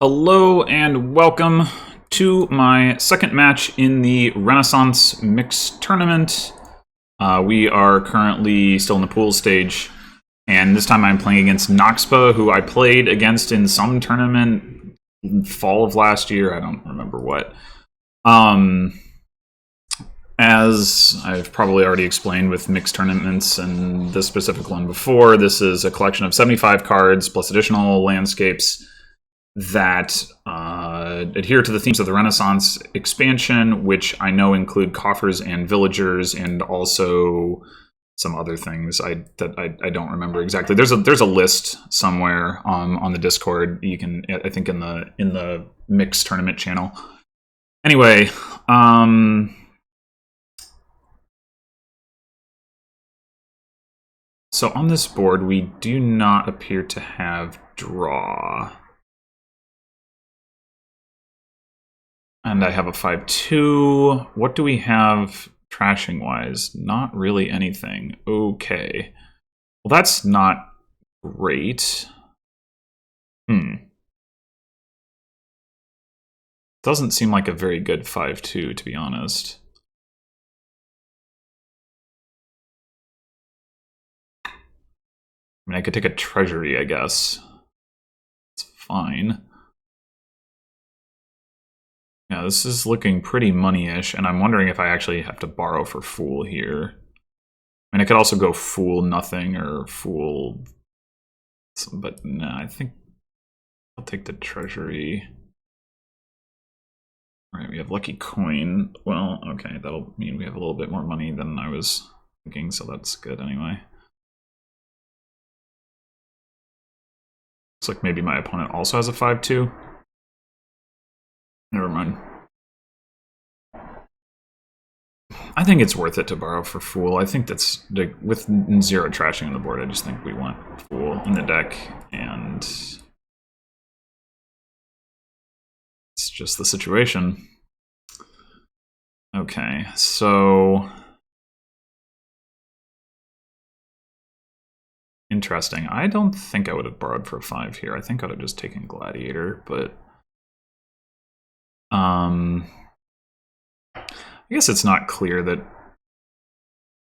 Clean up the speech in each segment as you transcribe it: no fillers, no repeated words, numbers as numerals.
Hello and welcome to my second match in the Renaissance Mixed Tournament. We are currently still in the pool stage, and this time I'm playing against knoxpa, who I played against in some tournament fall of last year. I don't remember what. As I've probably already explained with mixed tournaments and this specific one before, this is a collection of 75 cards plus additional landscapes that adhere to the themes of the Renaissance expansion, which I know include coffers and villagers, and also some other things I don't remember exactly. There's a list somewhere on the Discord. You can, I think, in the mixed tournament channel. Anyway, so on this board we do not appear to have draw. And I have a 5-2. What do we have trashing-wise? Not really anything. Okay. Well, that's not great. Doesn't seem like a very good 5-2, to be honest. I mean, I could take a treasury, I guess. It's fine. Yeah, this is looking pretty money-ish, and I'm wondering if I actually have to borrow for fool here. I mean, I could also go fool nothing or fool... But no, I think I'll take the treasury. All right, we have lucky coin. Well, okay, that'll mean we have a little bit more money than I was thinking, so that's good anyway. Looks like maybe my opponent also has a 5-2. Never mind. I think it's worth it to borrow for Fool. I think that's, with 0 trashing on the board, I just think we want Fool in the deck, and it's just the situation. Okay, so... Interesting. I don't think I would have borrowed for 5 here. I think I would have just taken Gladiator, but... I guess it's not clear that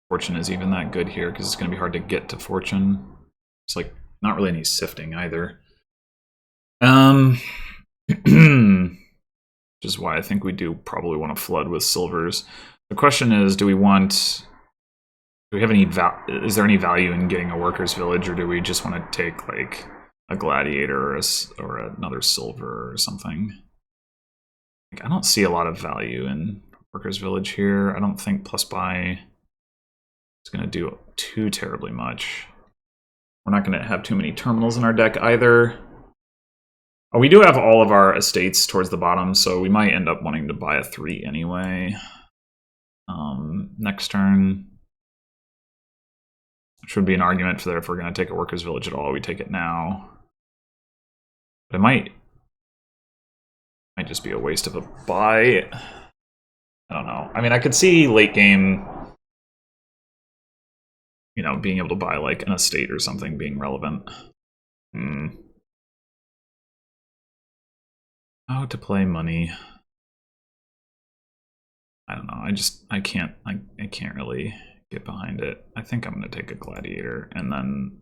Fortune is even that good here, because it's going to be hard to get to Fortune. It's like not really any sifting either. Which is why I think we do probably want to flood with silvers. The question is, do we have any is there any value in getting a workers village, or do we just want to take like a gladiator or another silver or something? Like, I don't see a lot of value in workers village here. I don't think plus buy is going to do too terribly much. We're not going to have too many terminals in our deck either. Oh, we do have all of our estates towards the bottom, so we might end up wanting to buy a 3 anyway. Next turn, which would be an argument for that if we're going to take a workers village at all, we take it now. But it might just be a waste of a buy. I don't know. I mean, I could see late game, you know, being able to buy like an estate or something being relevant. How to play money. I don't know. I can't really get behind it. I think I'm going to take a gladiator and then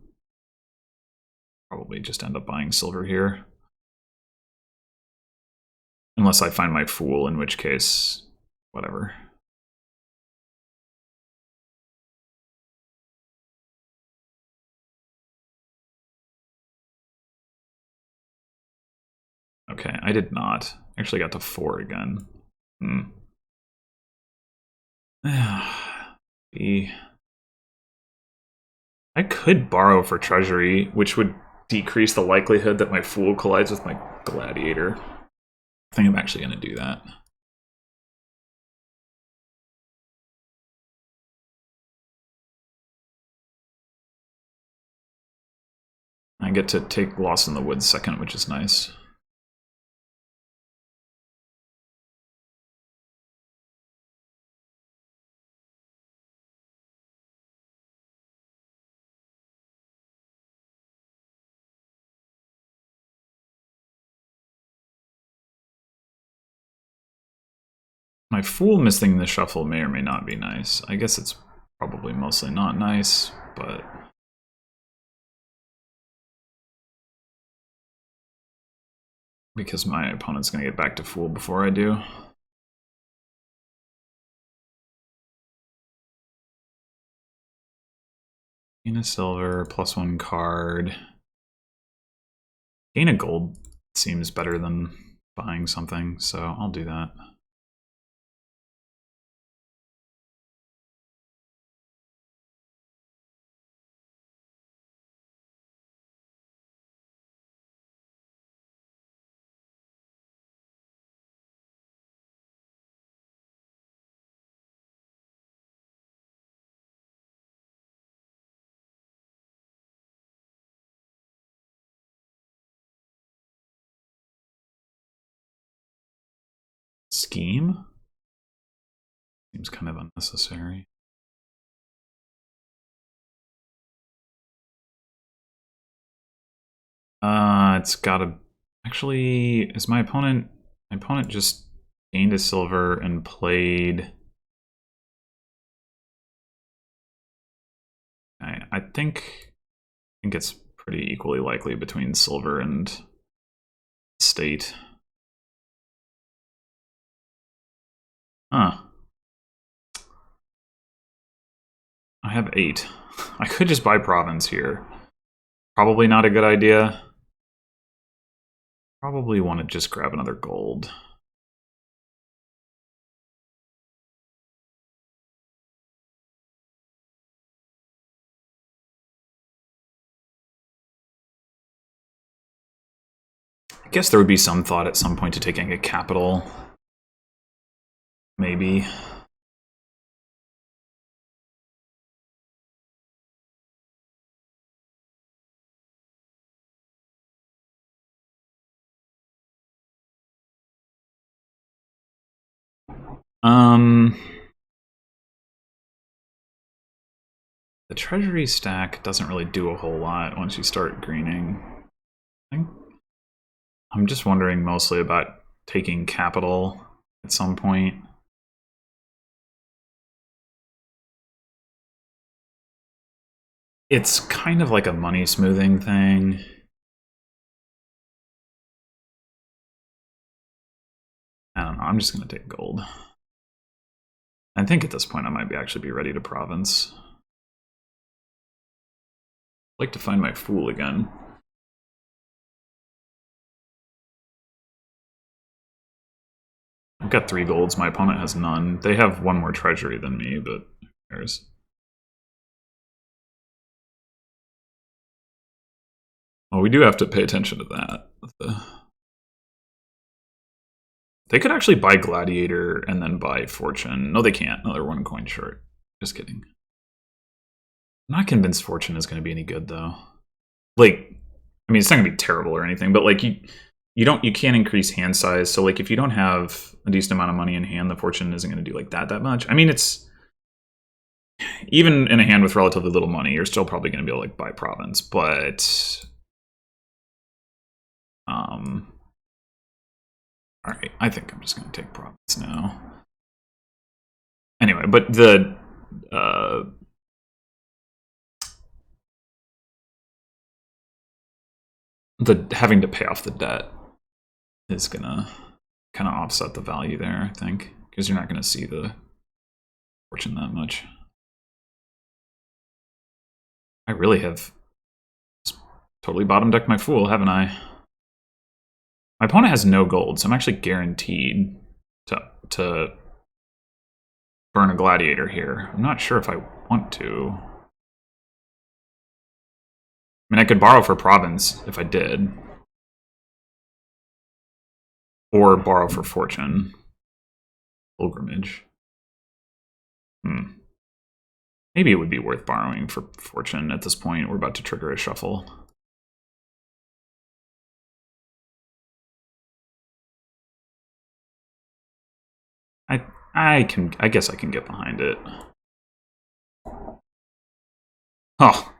probably just end up buying silver here. Unless I find my fool, in which case, whatever. Okay, I did not. Actually got to 4 again. I could borrow for treasury, which would decrease the likelihood that my fool collides with my gladiator. I think I'm actually going to do that. I get to take Lost in the Woods second, which is nice. My fool missing the shuffle may or may not be nice. I guess it's probably mostly not nice, but... because my opponent's going to get back to fool before I do. Gain a silver, +1 card. Gain a gold seems better than buying something, so I'll do that. Scheme? Seems kind of unnecessary. It's gotta... actually, is my opponent... my opponent just gained a silver and played... I think it's pretty equally likely between silver and state. Huh. I have 8. I could just buy province here. Probably not a good idea. Probably want to just grab another gold. I guess there would be some thought at some point to taking a capital. Maybe. The treasury stack doesn't really do a whole lot once you start greening. I'm just wondering mostly about taking capital at some point. It's kind of like a money smoothing thing. I don't know, I'm just gonna take gold. I think at this point I might actually be ready to province. I'd like to find my fool again. I've got 3 golds, my opponent has none. They have 1 more treasury than me, but who cares? Oh, we do have to pay attention to that. They could actually buy Gladiator and then buy Fortune. No, they can't. No, they're 1 coin short. Just kidding. I'm not convinced Fortune is going to be any good, though. Like, I mean, it's not going to be terrible or anything, but like you can't increase hand size. So like if you don't have a decent amount of money in hand, the Fortune isn't going to do like that much. I mean, it's even in a hand with relatively little money, you're still probably going to be able to like buy province, but all right, I think I'm just going to take province now. Anyway, but the having to pay off the debt is gonna kind of offset the value there, I think, because you're not going to see the Fortune that much. I really have totally bottom decked my fool, haven't I? My opponent has no gold, so I'm actually guaranteed to burn a Gladiator here. I'm not sure if I want to. I mean, I could borrow for province if I did. Or borrow for fortune. Pilgrimage. Maybe it would be worth borrowing for fortune at this point. We're about to trigger a shuffle. I guess I can get behind it. Oh.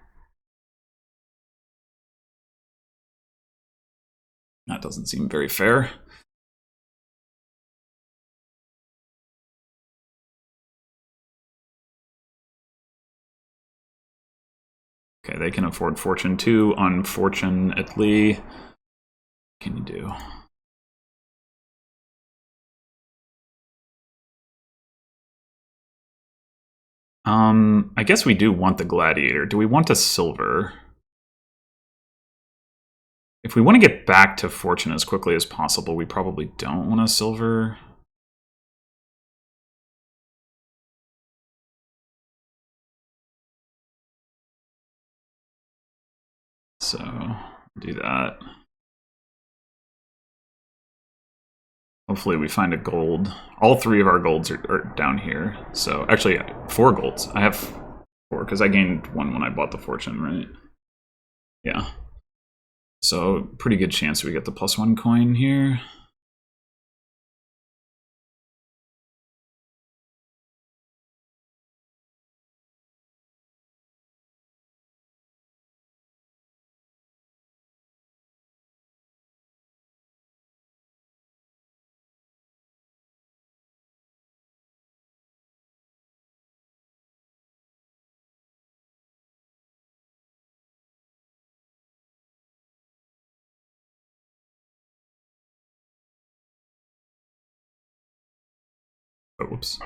That doesn't seem very fair. Okay, they can afford fortune too, unfortunately. What can you do? I guess we do want the gladiator. Do we want a silver? If we want to get back to fortune as quickly as possible, we probably don't want a silver. So, do that. Hopefully we find a gold. All 3 of our golds are down here. So, actually, 4 golds. I have 4, because I gained 1 when I bought the fortune, right? Yeah. So, pretty good chance we get the +1 coin here. Oh, whoops.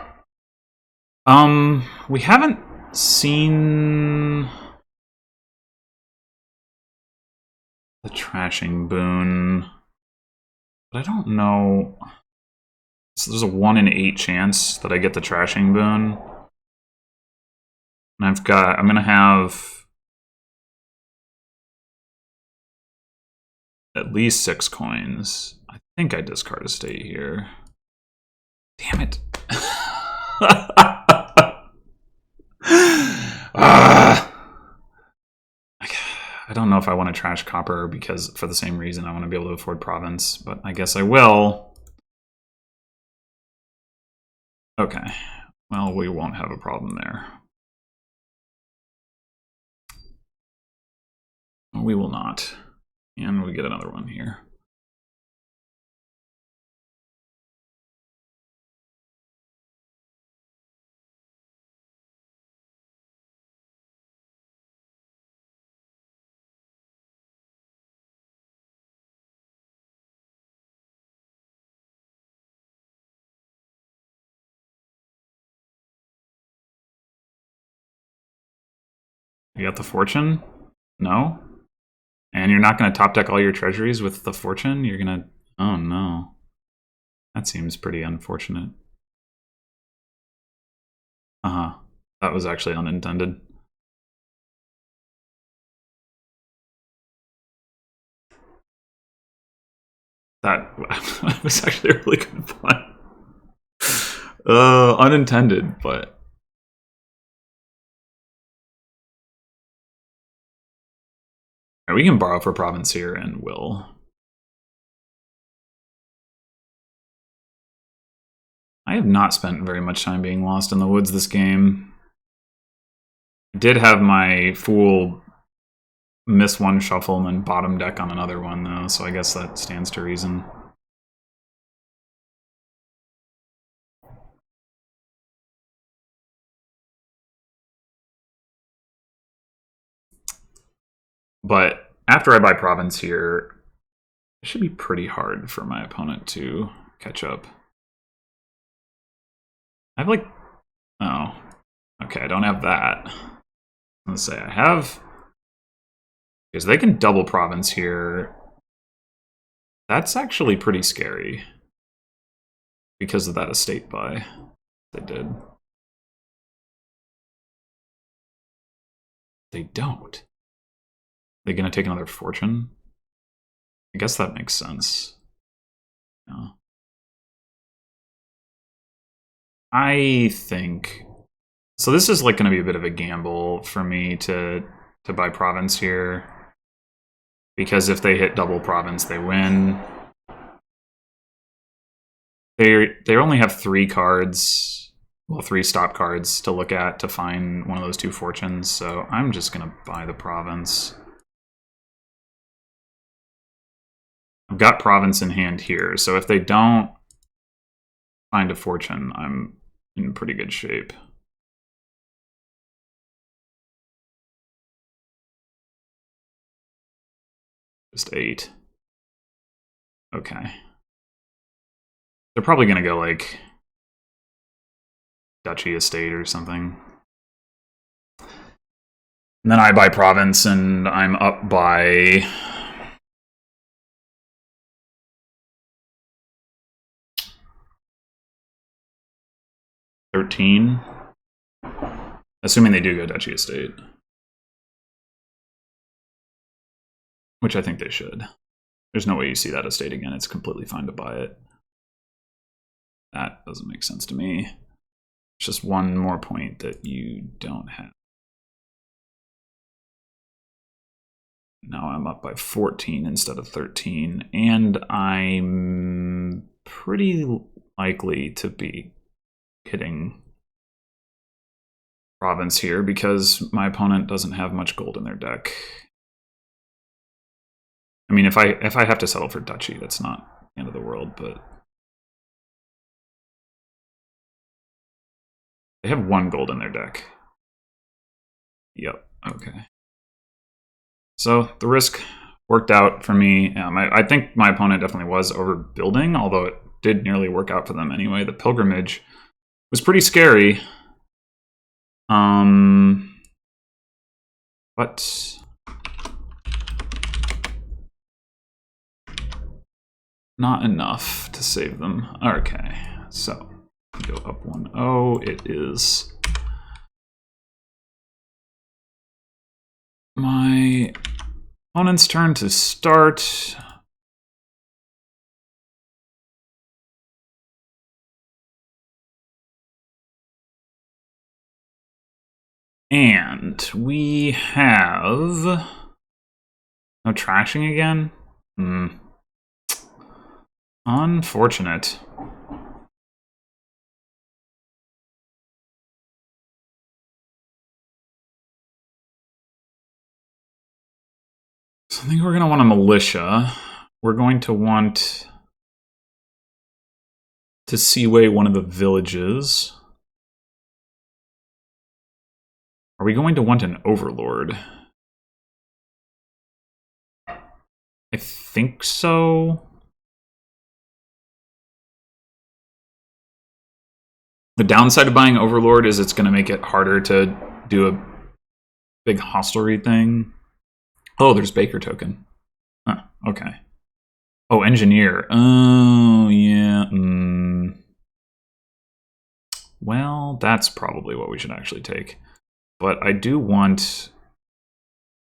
We haven't seen the trashing boon, but I don't know. So there's a 1 in 8 chance that I get the trashing boon. And I'm gonna have at least 6 coins. I think I discard a state here. Damn it. I don't know if I want to trash copper because for the same reason I want to be able to afford province, but I guess I will. Okay. Well, we won't have a problem there. We will not. And we get another one here. You got the fortune? No? And you're not going to top deck all your treasuries with the fortune? You're going to... Oh, no. That seems pretty unfortunate. Uh-huh. That was actually unintended. That was actually a really good fun. Unintended, but... Right, we can borrow for province here and will. I have not spent very much time being lost in the woods this game. I did have my fool miss 1 shuffle and then bottom deck on another one, though, so I guess that stands to reason. But after I buy province here, it should be pretty hard for my opponent to catch up. I have like... Oh. Okay, I don't have that. I'm gonna say I have... Because they can double province here. That's actually pretty scary. Because of that estate buy they did. They don't. They gonna take another fortune? I guess that makes sense. No. I think... So this is like gonna be a bit of a gamble for me to buy province here. Because if they hit double province, they win. They only have 3 cards, well, 3 stop cards to look at to find one of those 2 fortunes, so I'm just gonna buy the province. I've got province in hand here, so if they don't find a fortune, I'm in pretty good shape. Just 8. Okay. They're probably going to go like Duchy Estate or something. And then I buy Province and I'm up by 13. Assuming they do go Duchy Estate. Which I think they should. There's no way you see that estate again. It's completely fine to buy it. That doesn't make sense to me. It's just one more point that you don't have. Now I'm up by 14 instead of 13, and I'm pretty likely to be hitting Province here because my opponent doesn't have much gold in their deck. I mean, if I have to settle for Duchy, that's not the end of the world, but they have 1 gold in their deck. Yep, okay. So the risk worked out for me. I think my opponent definitely was overbuilding, although it did nearly work out for them anyway. The Pilgrimage was pretty scary. But not enough to save them. Okay, so go up 1-0. It is my opponent's turn to start. And we have no trashing again? Unfortunate. So I think we're going to want a militia. We're going to want to seaway one of the villages. Are we going to want an overlord? I think so. The downside of buying overlord is it's going to make it harder to do a big hostelry thing. Oh, there's Baker token. Huh, okay. Oh, engineer. Oh, yeah. Well, that's probably what we should actually take. But I do want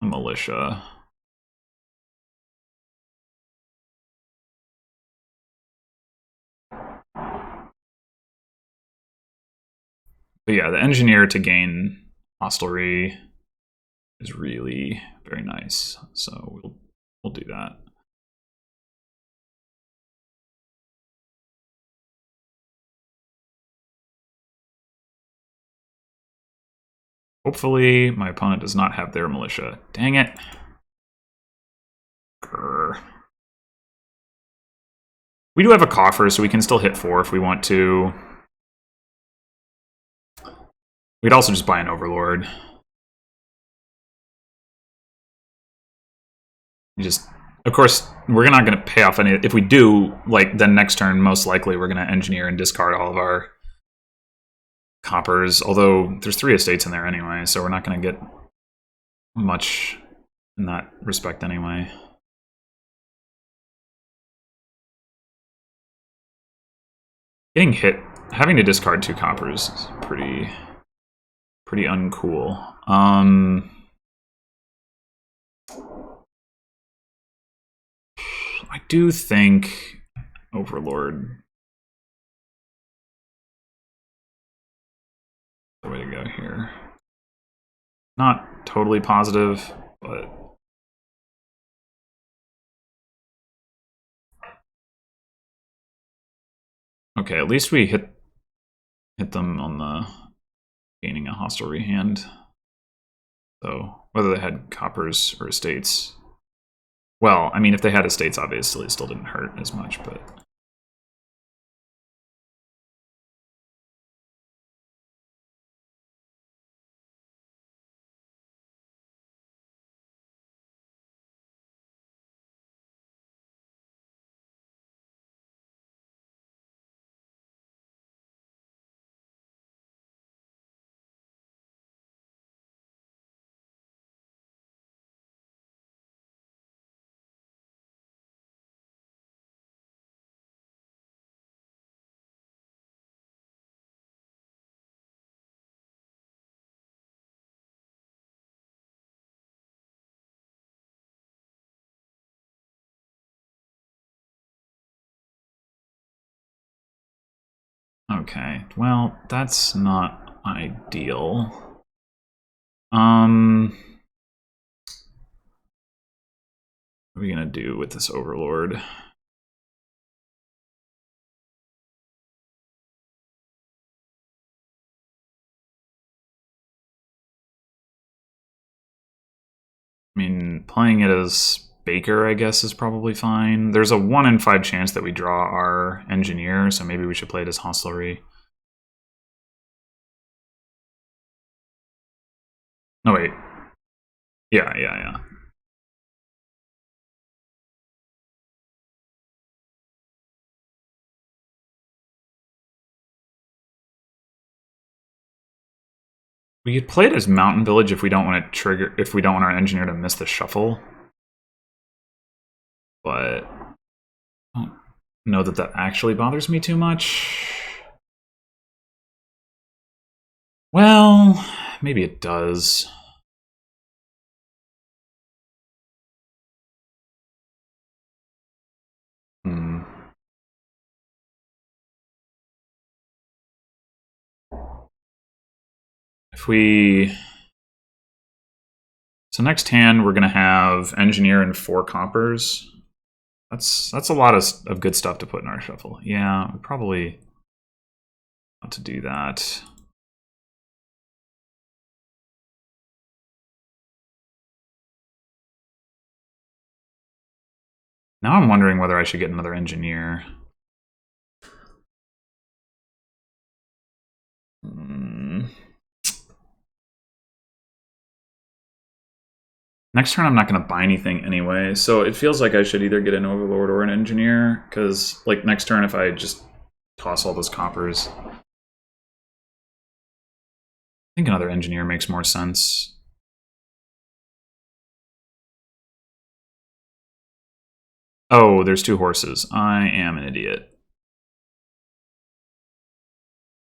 a militia. But yeah, the engineer to gain hostelry is really very nice. So we'll do that. Hopefully my opponent does not have their militia. Dang it. Grr. We do have a coffer, so we can still hit 4 if we want to. We'd also just buy an overlord. Just, of course, we're not going to pay off any. If we do, like, then next turn, most likely we're going to engineer and discard all of our coppers. Although there's 3 estates in there anyway, so we're not going to get much in that respect anyway. Getting hit, having to discard 2 coppers is pretty uncool. I do think Overlord the way to go here. Not totally positive, but okay, at least we hit them on the gaining a hostelry hand. So whether they had coppers or estates. Well, I mean, if they had estates, obviously it still didn't hurt as much, but Okay, well, that's not ideal. What are we gonna do with this overlord? I mean, playing it as Baker, I guess, is probably fine. There's a 1 in 5 chance that we draw our engineer, so maybe we should play it as hostlery. No, wait. Yeah. We could play it as Mountain Village if we don't want to trigger, if we don't want our engineer to miss the shuffle. But I don't know that that actually bothers me too much. Well, maybe it does. If we... So next hand, we're going to have engineer and 4 coppers. That's a lot of good stuff to put in our shuffle. Yeah, we probably want to do that. Now I'm wondering whether I should get another engineer. Next turn I'm not going to buy anything anyway, so it feels like I should either get an overlord or an engineer, because like next turn if I just toss all those coppers, I think another engineer makes more sense. Oh, there's 2 horses. I am an idiot.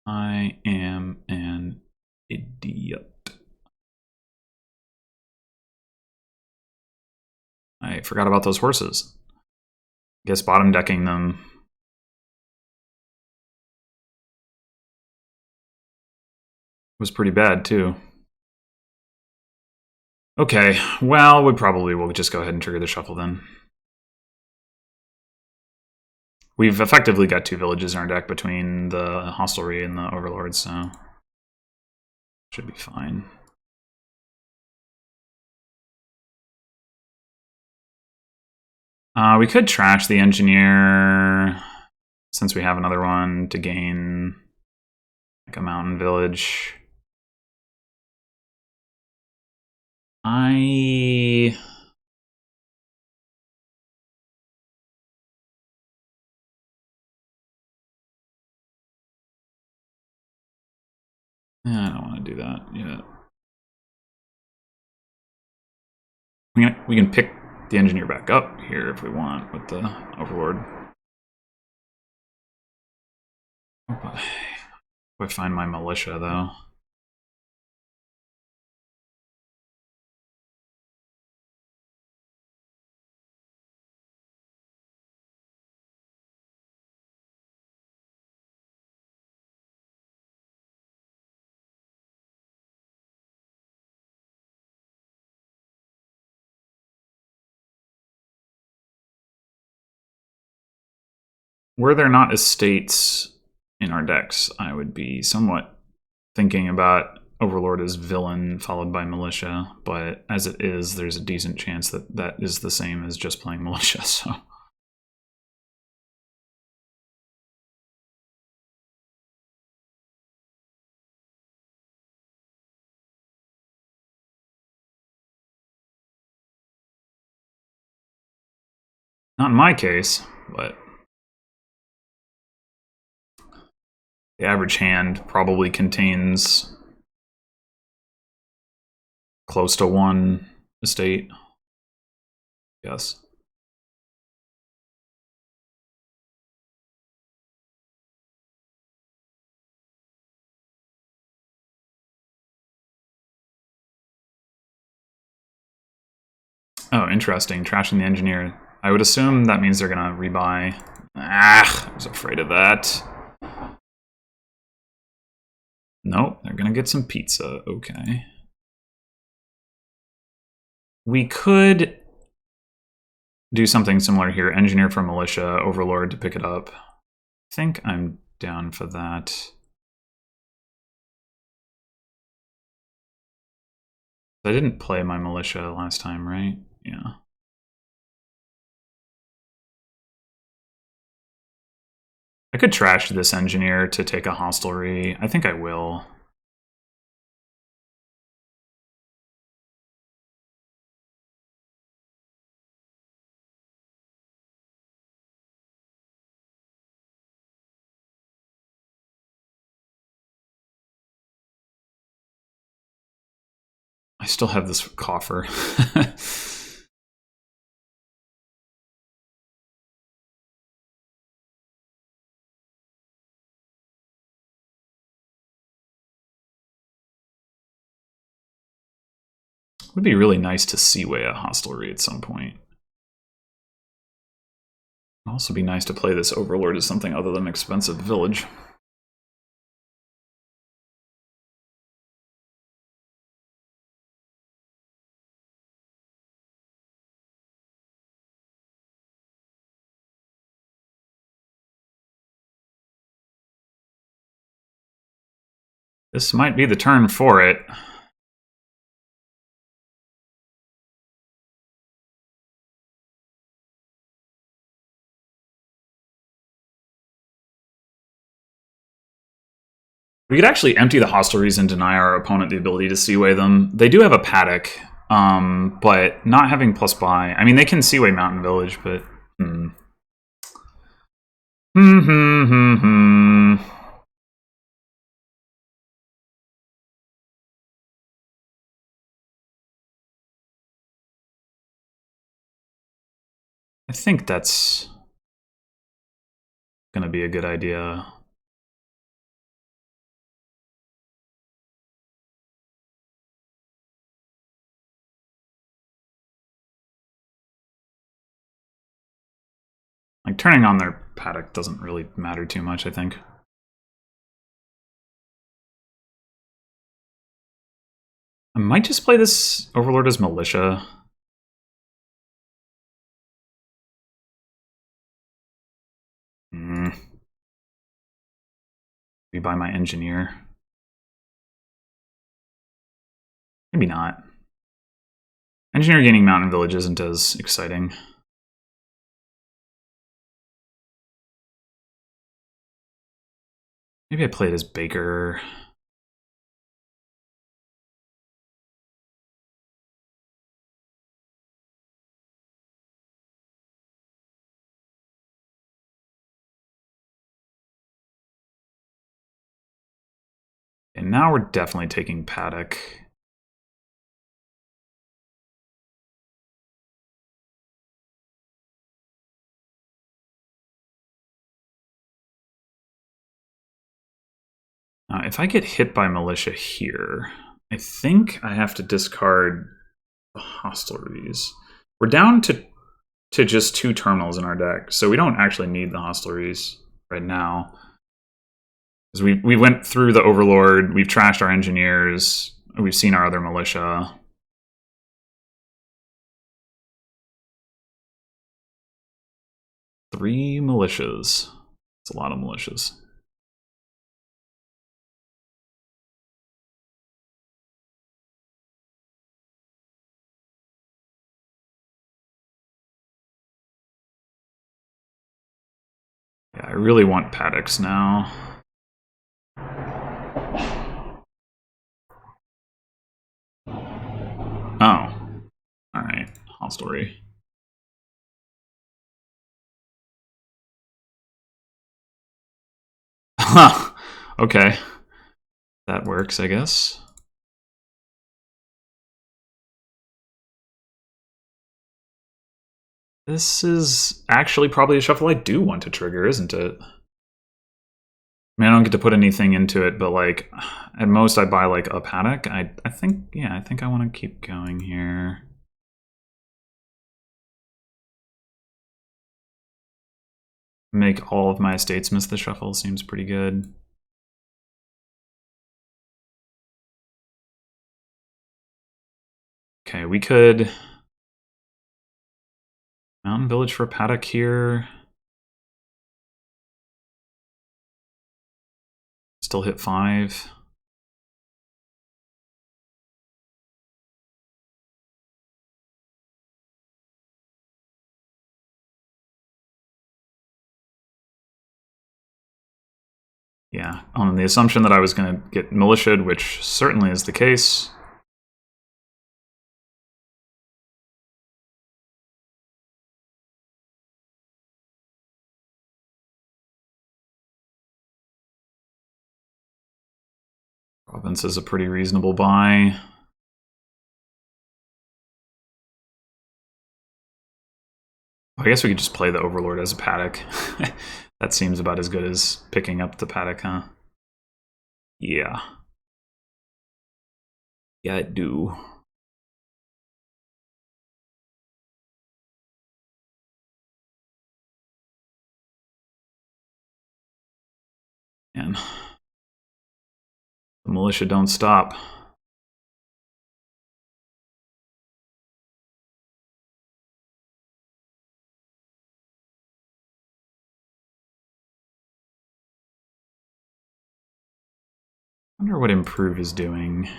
I am an idiot. I forgot about those horses. Guess bottom decking them. Was pretty bad too. Okay, well, we probably will just go ahead and trigger the shuffle then. We've effectively got 2 villages in our deck between the hostelry and the overlord, so should be fine. We could trash the engineer since we have another one to gain like a mountain village. I don't want to do that yet. We can pick the engineer back up here if we want with the overlord. If I find my militia though. Were there not estates in our decks, I would be somewhat thinking about Overlord as villain followed by militia, but as it is, there's a decent chance that that is the same as just playing militia, so... Not in my case, but... The average hand probably contains close to 1 estate. Yes. Oh, interesting. Trashing the engineer. I would assume that means they're gonna rebuy. Ah, I was afraid of that. Nope, they're gonna get some pizza. Okay. We could do something similar here. Engineer for militia, overlord to pick it up. I think I'm down for that. I didn't play my militia last time, right? Yeah. I could trash this engineer to take a hostelry. I think I will. I still have this coffer. It would be really nice to seaway a hostelry at some point. It would also be nice to play this overlord as something other than expensive village. This might be the turn for it. We could actually empty the hostelries and deny our opponent the ability to seaway them. They do have a paddock, but not having plus buy. I mean, they can seaway Mountain Village, but... I think that's gonna be a good idea. Like, turning on their paddock doesn't really matter too much, I think. I might just play this Overlord as militia. Maybe buy my engineer. Maybe not. Engineer gaining Mountain Village isn't as exciting. Maybe I play it as Baker. And now we're definitely taking paddock. Now, if I get hit by militia here, I think I have to discard the hostelries. We're down to just 2 terminals in our deck, so we don't actually need the hostelries right now. Because we went through the Overlord, we've trashed our engineers, we've seen our other militia. Three militias. It's a lot of militias. Yeah, I really want paddocks now. Oh. Alright, hostelry. Huh. Okay. That works, I guess. This is actually probably a shuffle I do want to trigger, isn't it? I mean, I don't get to put anything into it, but like, at most I buy like a paddock. I think, yeah, I think I want to keep going here. Make all of my estates miss the shuffle seems pretty good. Okay, we could mountain village for paddock here. Still hit 5. Yeah, on the assumption that I was going to get militiaed, which certainly is the case. Province is a pretty reasonable buy. I guess we could just play the Overlord as a paddock. That seems about as good as picking up the paddock, huh? Yeah. Yeah, I do. And the militia don't stop. I wonder what improve is doing.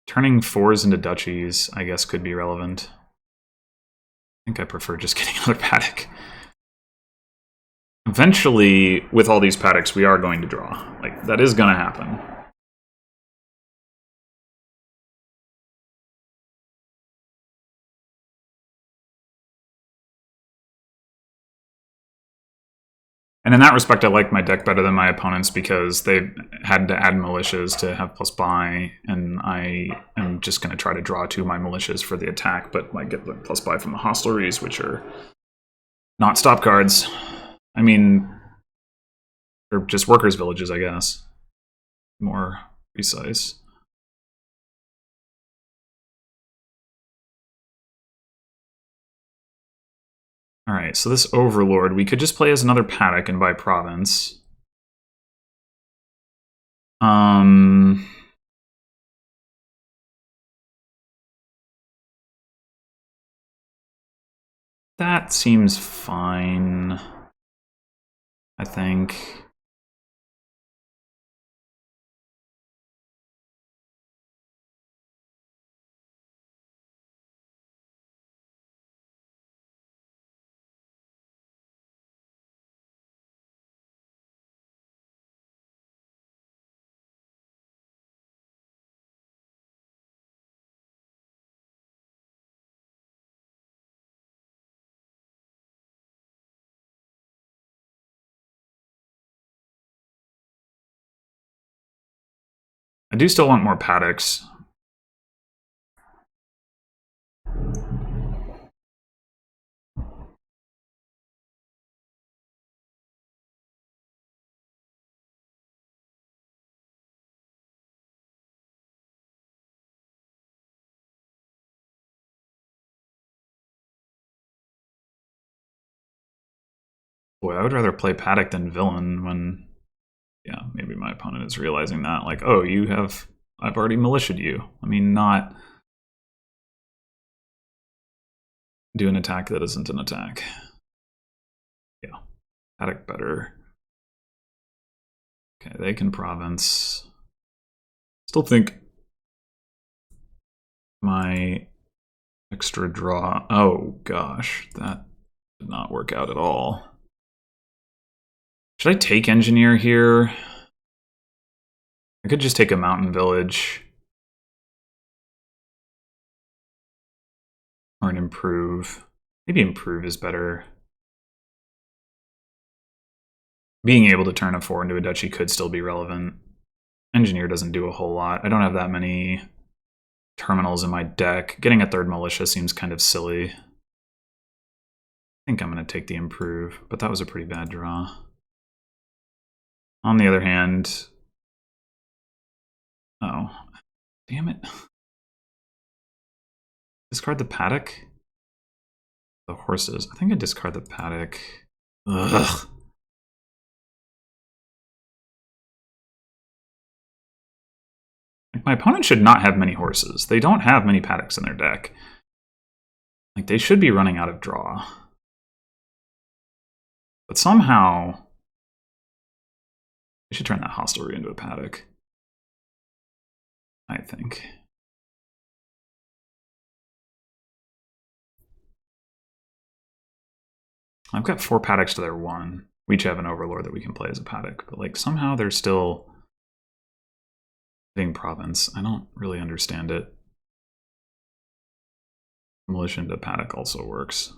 Turning 4s into duchies, I guess, could be relevant. I think I prefer just getting another paddock. Eventually, with all these paddocks, we are going to draw. Like, that is going to happen. And in that respect, I like my deck better than my opponents because they've had to add militias to have plus buy, and I am just going to try to draw 2 of my militias for the attack, but might get the plus buy from the hostleries, which are not stop cards. I mean, they're just workers' villages, I guess. More precise. All right, so this Overlord, we could just play as another paddock and buy province. That seems fine, I think. I do still want more paddocks. Boy, I would rather play paddock than villain when, yeah, maybe my opponent is realizing that. Like, oh, I've already militiaed you. I mean, not do an attack that isn't an attack. Yeah, paddock better. Okay, they can province. Still think my extra draw. Oh gosh, that did not work out at all. Should I take engineer here? I could just take a mountain village. Or an improve. Maybe improve is better. Being able to turn a 4 into a duchy could still be relevant. Engineer doesn't do a whole lot. I don't have that many terminals in my deck. Getting a 3rd militia seems kind of silly. I think I'm going to take the improve, but that was a pretty bad draw. On the other hand... Oh. Damn it. Discard the paddock? The horses. I think I discard the paddock. Ugh. Like, my opponent should not have many horses. They don't have many paddocks in their deck. Like, they should be running out of draw. But somehow... I should turn that hostelry into a paddock. I think. I've got 4 paddocks to their 1. We each have an overlord that we can play as a paddock. But, like, somehow they're still... hitting province. I don't really understand it. Militia into paddock also works.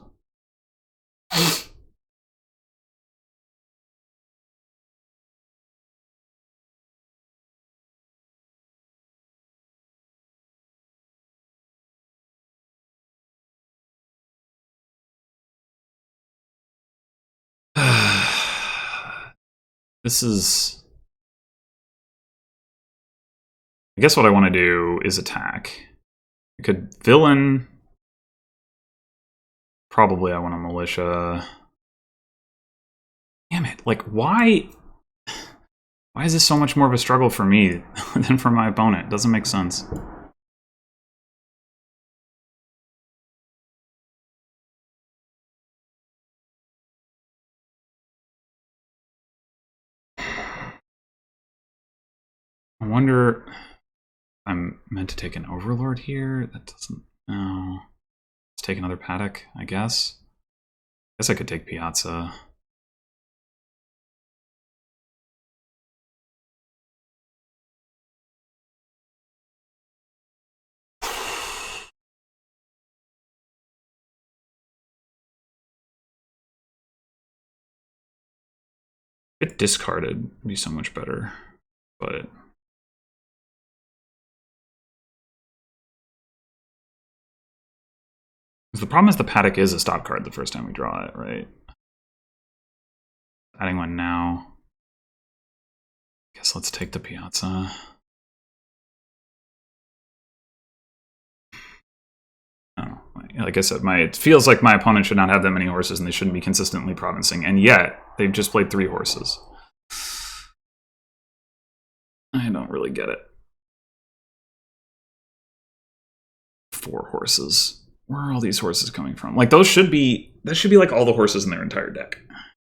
This is... I guess what I want to do is attack. I could villain. Probably I want a militia. Damn it, like why is this so much more of a struggle for me than for my opponent? It doesn't make sense. I wonder if I'm meant to take an overlord here. That doesn't... No. Let's take another paddock, I guess. I guess I could take Piazza. It discarded would be so much better, but... The problem is the paddock is a stop card the first time we draw it, right? Adding one now. Guess let's take the Piazza. Oh, like I said, it feels like my opponent should not have that many horses and they shouldn't be consistently provincing, and yet they've just played 3 horses. I don't really get it. 4 horses. Where are all these horses coming from? Like, that should be like all the horses in their entire deck,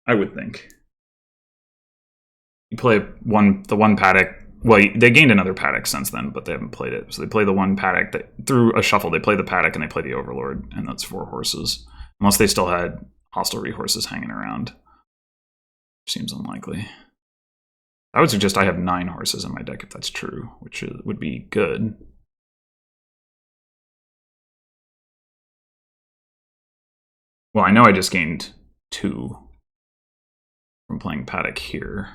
I would think. You play the one paddock. Well, they gained another paddock since then, but they haven't played it. So they play the one paddock that through a shuffle. They play the paddock and they play the overlord, and that's 4 horses. Unless they still had hostelry horses hanging around, seems unlikely. I would suggest I have 9 horses in my deck if that's true, which would be good. Well, I know I just gained 2 from playing paddock here.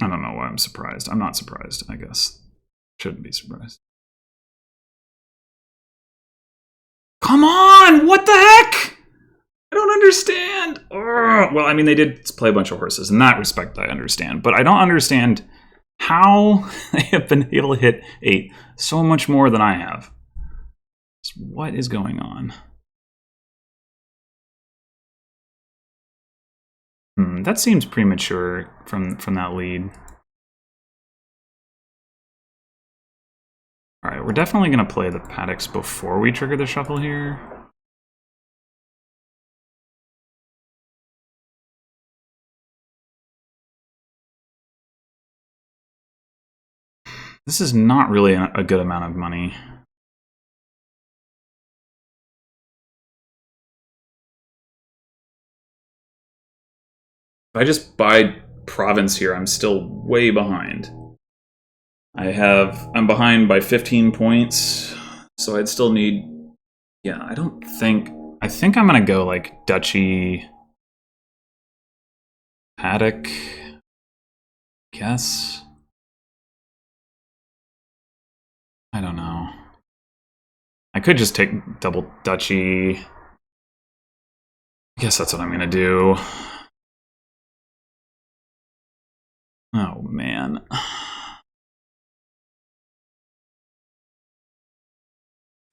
I don't know why I'm surprised. I'm not surprised, I guess. Shouldn't be surprised. Come on! What the heck? I don't understand. Ugh. Well, I mean, they did play a bunch of horses. In that respect, I understand. But I don't understand how they have been able to hit 8 so much more than I have. What is going on? That seems premature from that lead. All right, we're definitely going to play the paddocks before we trigger the shuffle here. This is not really a good amount of money. If I just buy province here, I'm still way behind. I'm behind by 15 points, so I'd still need... Yeah, I think I'm gonna go like duchy, paddock, guess. I don't know. I could just take double duchy. I guess that's what I'm gonna do. Oh man.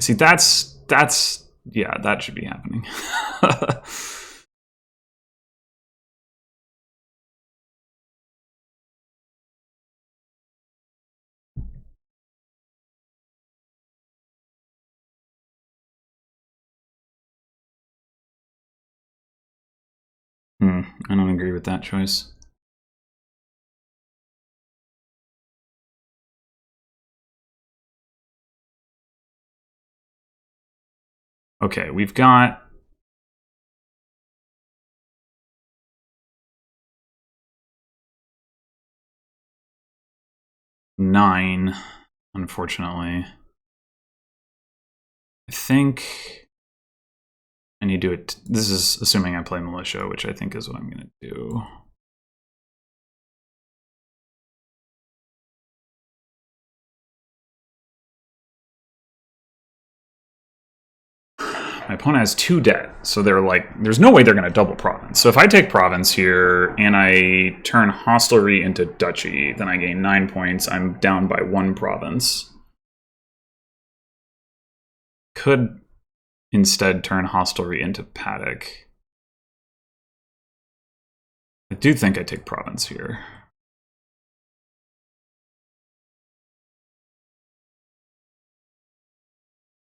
See, that's yeah, that should be happening. I don't agree with that choice. Okay, we've got nine, unfortunately. I think I need to do it. This is assuming I play militia, which I think is what I'm going to do. My opponent has 2 debt, so they're like, there's no way they're going to double province. So if I take province here and I turn hostelry into duchy, then I gain 9 points. I'm down by 1 province. Could instead turn hostelry into paddock. I do think I take province here.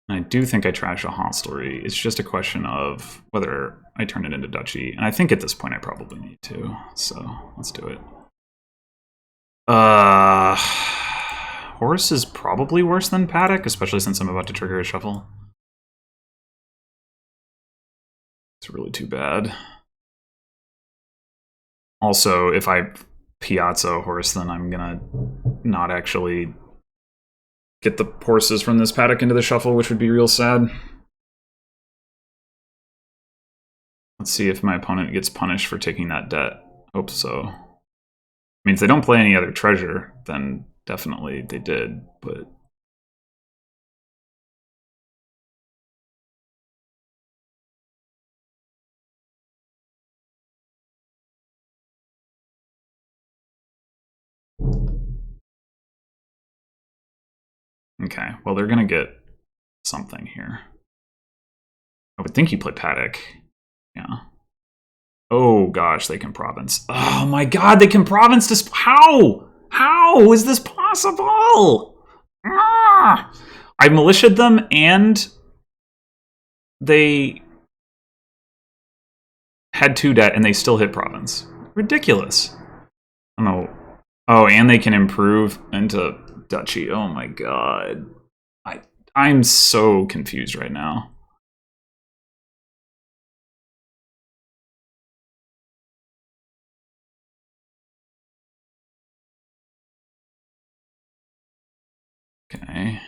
I do think I trash a hostelry. It's just a question of whether I turn it into duchy. And I think at this point I probably need to. So let's do it. Horse is probably worse than paddock, especially since I'm about to trigger a shuffle. It's really too bad. Also, if I piazza a horse, then I'm gonna not actually get the horses from this paddock into the shuffle, which would be real sad. Let's see if my opponent gets punished for taking that debt. Hope so. I mean, if they don't play any other treasure, then definitely they did, but... Okay, well, they're gonna get something here. I would think you play paddock. Yeah. Oh gosh, they can province. Oh my god, they can province to... How? How is this possible? Ah! I militiaed them and they had 2 debt and they still hit province. Ridiculous. I don't know. Oh, and they can improve into duchy. Oh my god. I'm so confused right now. Okay.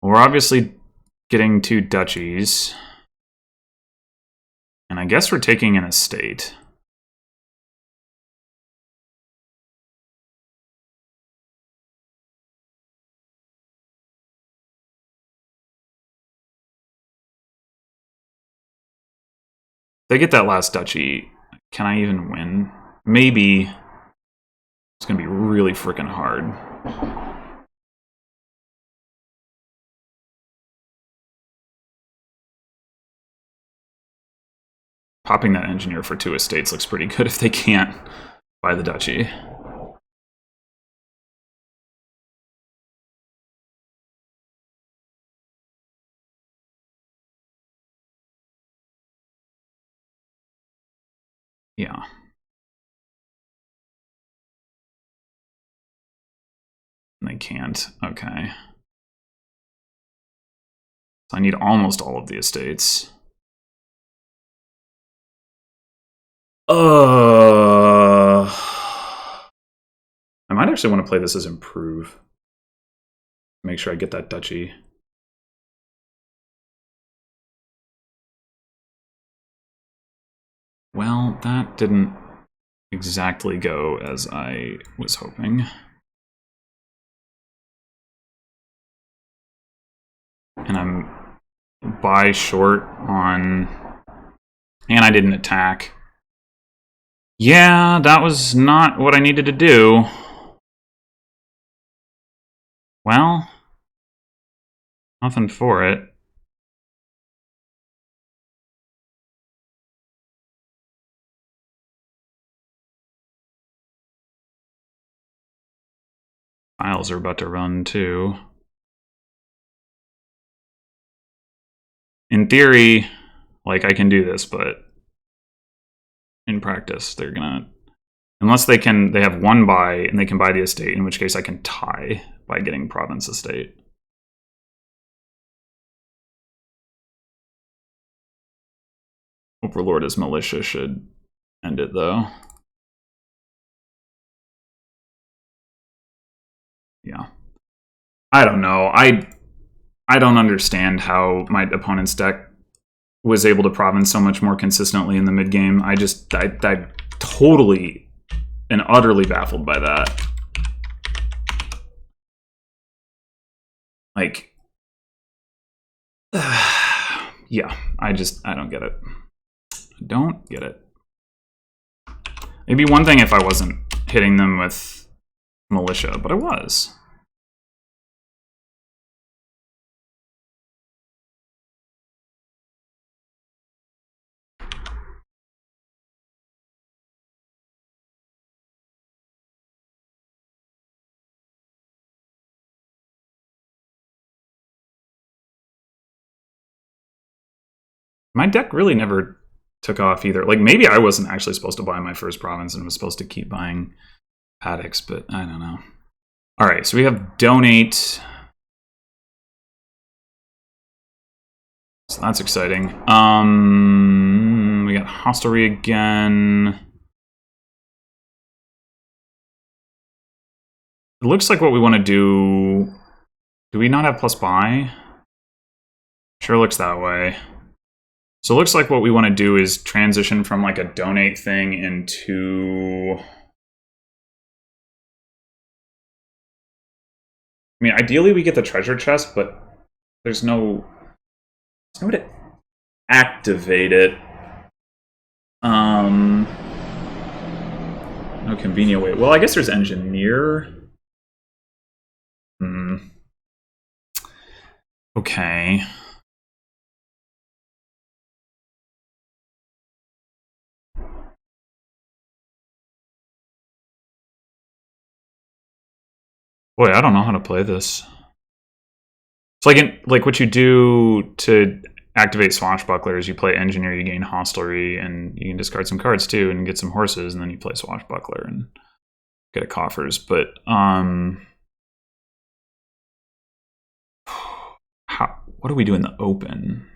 Well, we're obviously getting 2 duchies. And I guess we're taking an estate. They get that last duchy. Can I even win? Maybe. It's going to be really freaking hard. Popping that engineer for 2 estates looks pretty good if they can't buy the duchy. Yeah. They can't. Okay. So I need almost all of the estates. I might actually want to play this as improve. Make sure I get that duchy. Well, that didn't exactly go as I was hoping. And I'm by short on... And I didn't attack. Yeah, that was not what I needed to do. Well, nothing for it. Files are about to run too. In theory, like, I can do this, but in practice, they're gonna... Unless they have one buy and they can buy the estate, in which case I can tie by getting province estate. Overlord as militia should end it, though. Yeah. I don't know. I don't understand how my opponent's deck was able to province so much more consistently in the mid game. I totally and utterly baffled by that. Like, yeah, I don't get it. I don't get it. Maybe one thing if I wasn't hitting them with militia, but I was. My deck really never took off either. Like, maybe I wasn't actually supposed to buy my first province and was supposed to keep buying paddocks, but I don't know. All right, so we have donate. So that's exciting. We got hostelry again. It looks like what we want to do... Do we not have plus buy? Sure looks that way. So it looks like what we want to do is transition from like a donate thing into... I mean, ideally we get the treasure chest, but there's no way to activate it. No convenient way. Well, I guess there's engineer. Okay. Boy, I don't know how to play this. It's like what you do to activate Swashbuckler is you play Engineer, you gain Hostelry, and you can discard some cards too and get some horses, and then you play Swashbuckler and get a coffers. But what do we do in the open?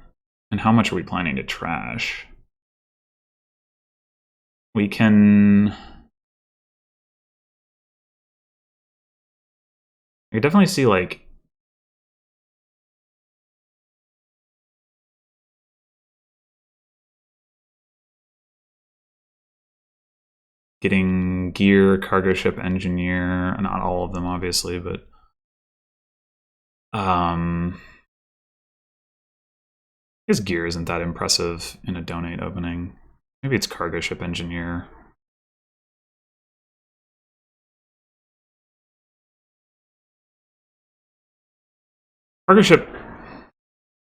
And how much are we planning to trash? We can... I could definitely see, like... getting gear, cargo ship, engineer. Not all of them, obviously, but... His gear isn't that impressive in a donate opening. Maybe it's cargo ship engineer. Cargo ship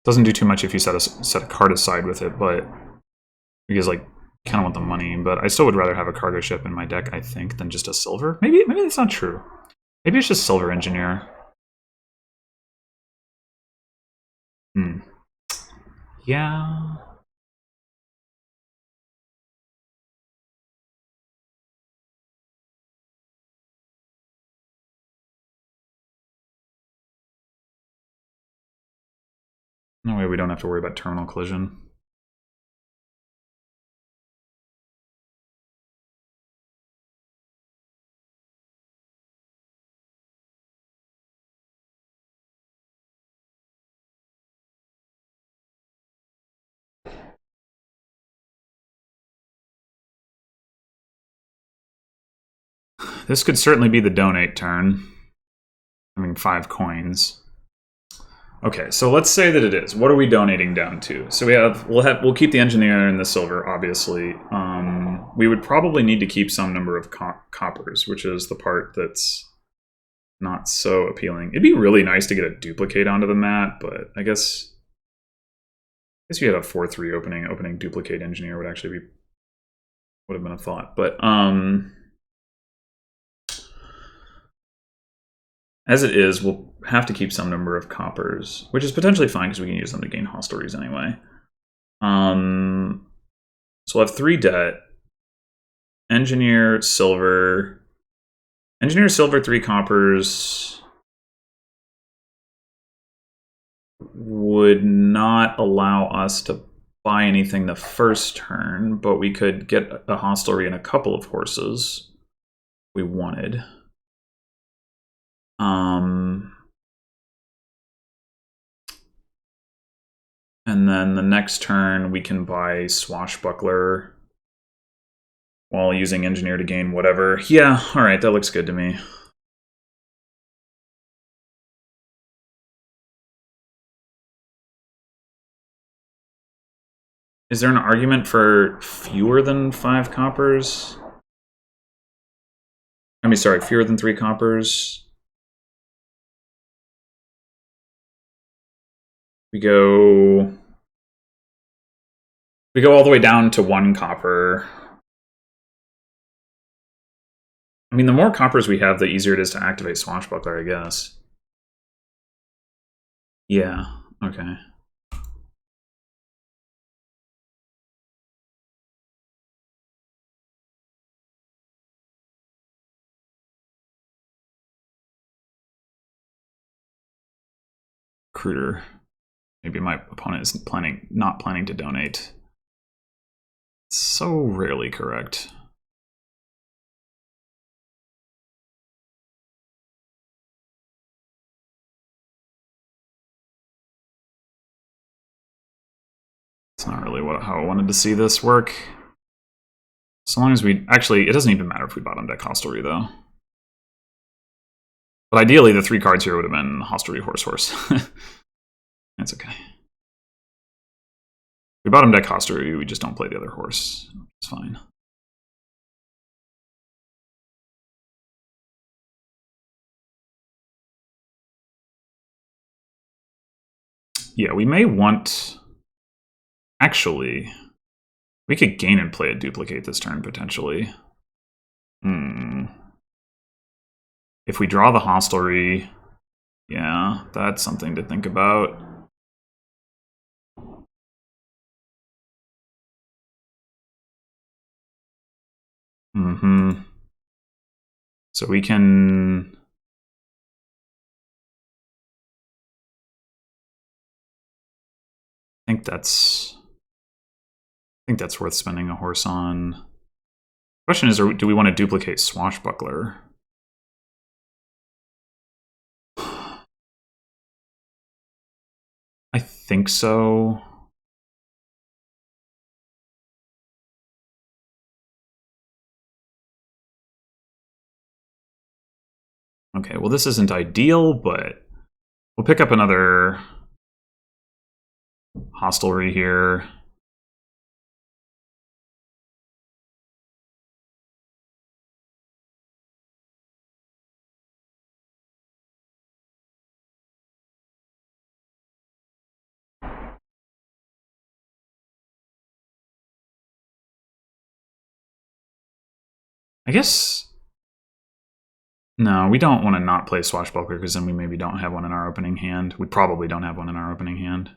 doesn't do too much if you set a card aside with it, but because like kind of want the money. But I still would rather have a cargo ship in my deck, I think, than just a silver. Maybe that's not true. Maybe it's just silver engineer. Yeah. No way we don't have to worry about terminal collision. this could certainly be the donate turn. Having 5 coins. Okay, so let's say that it is. What are we donating down to? So we'll keep the engineer and the silver, obviously. We would probably need to keep some number of coppers, which is the part that's not so appealing. It'd be really nice to get a duplicate onto the mat, but I guess you had a 4-3 opening duplicate engineer would actually would have been a thought. But as it is, we'll have to keep some number of coppers, which is potentially fine because we can use them to gain hostelries anyway. So we'll have 3 debt. Engineer, silver. Engineer, silver, 3 coppers would not allow us to buy anything the first turn, but we could get a hostelry and a couple of horses if we wanted. And then the next turn we can buy Swashbuckler while using Engineer to gain whatever. Yeah, alright, that looks good to me. Is there an argument for fewer than 5 coppers? I mean, sorry, fewer than 3 coppers. We go all the way down to 1 copper. I mean, the more coppers we have, the easier it is to activate Swashbuckler, I guess. Yeah, okay. Recruiter. Maybe my opponent is not planning to donate. It's so rarely correct. It's not really how I wanted to see this work. So long as we... Actually, it doesn't even matter if we bottom deck hostelry, though. But ideally, the 3 cards here would have been hostelry, horse. That's okay. We bottom deck hostelry, we just don't play the other horse. It's fine. Yeah, we may want... Actually, we could gain and play a duplicate this turn, potentially. If we draw the hostelry, yeah, that's something to think about. So we can... I think that's worth spending a horse on. Question is, do we want to duplicate Swashbuckler? I think so. Okay, well this isn't ideal, but we'll pick up another hostelry here. I guess... No, we don't want to not play Swashbuckler, because then we maybe don't have one in our opening hand. We probably don't have one in our opening hand.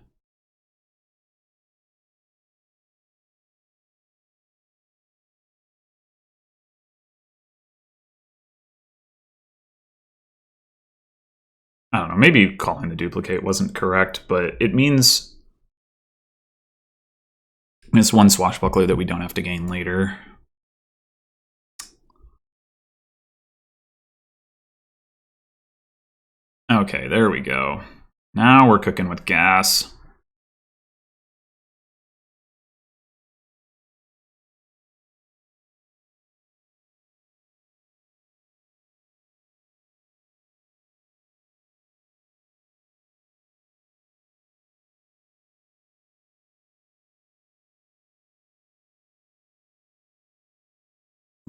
I don't know, maybe calling the duplicate wasn't correct, but it means it's 1 Swashbuckler that we don't have to gain later. Okay, there we go. Now we're cooking with gas.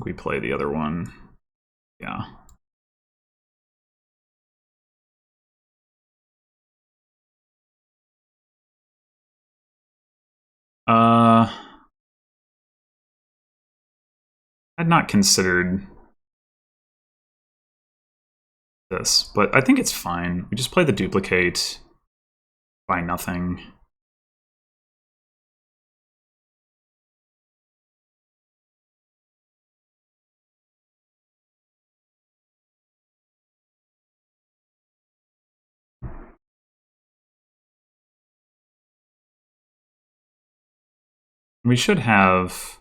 We play the other one. Yeah. I'd not considered this, but I think it's fine. We just play the duplicate, buy nothing. We should have...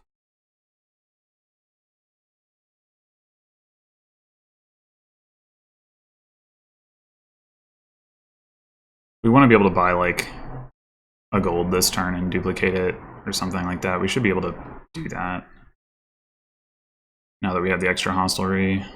We want to be able to buy, like, a gold this turn and duplicate it or something like that. We should be able to do that now that we have the extra hostelry.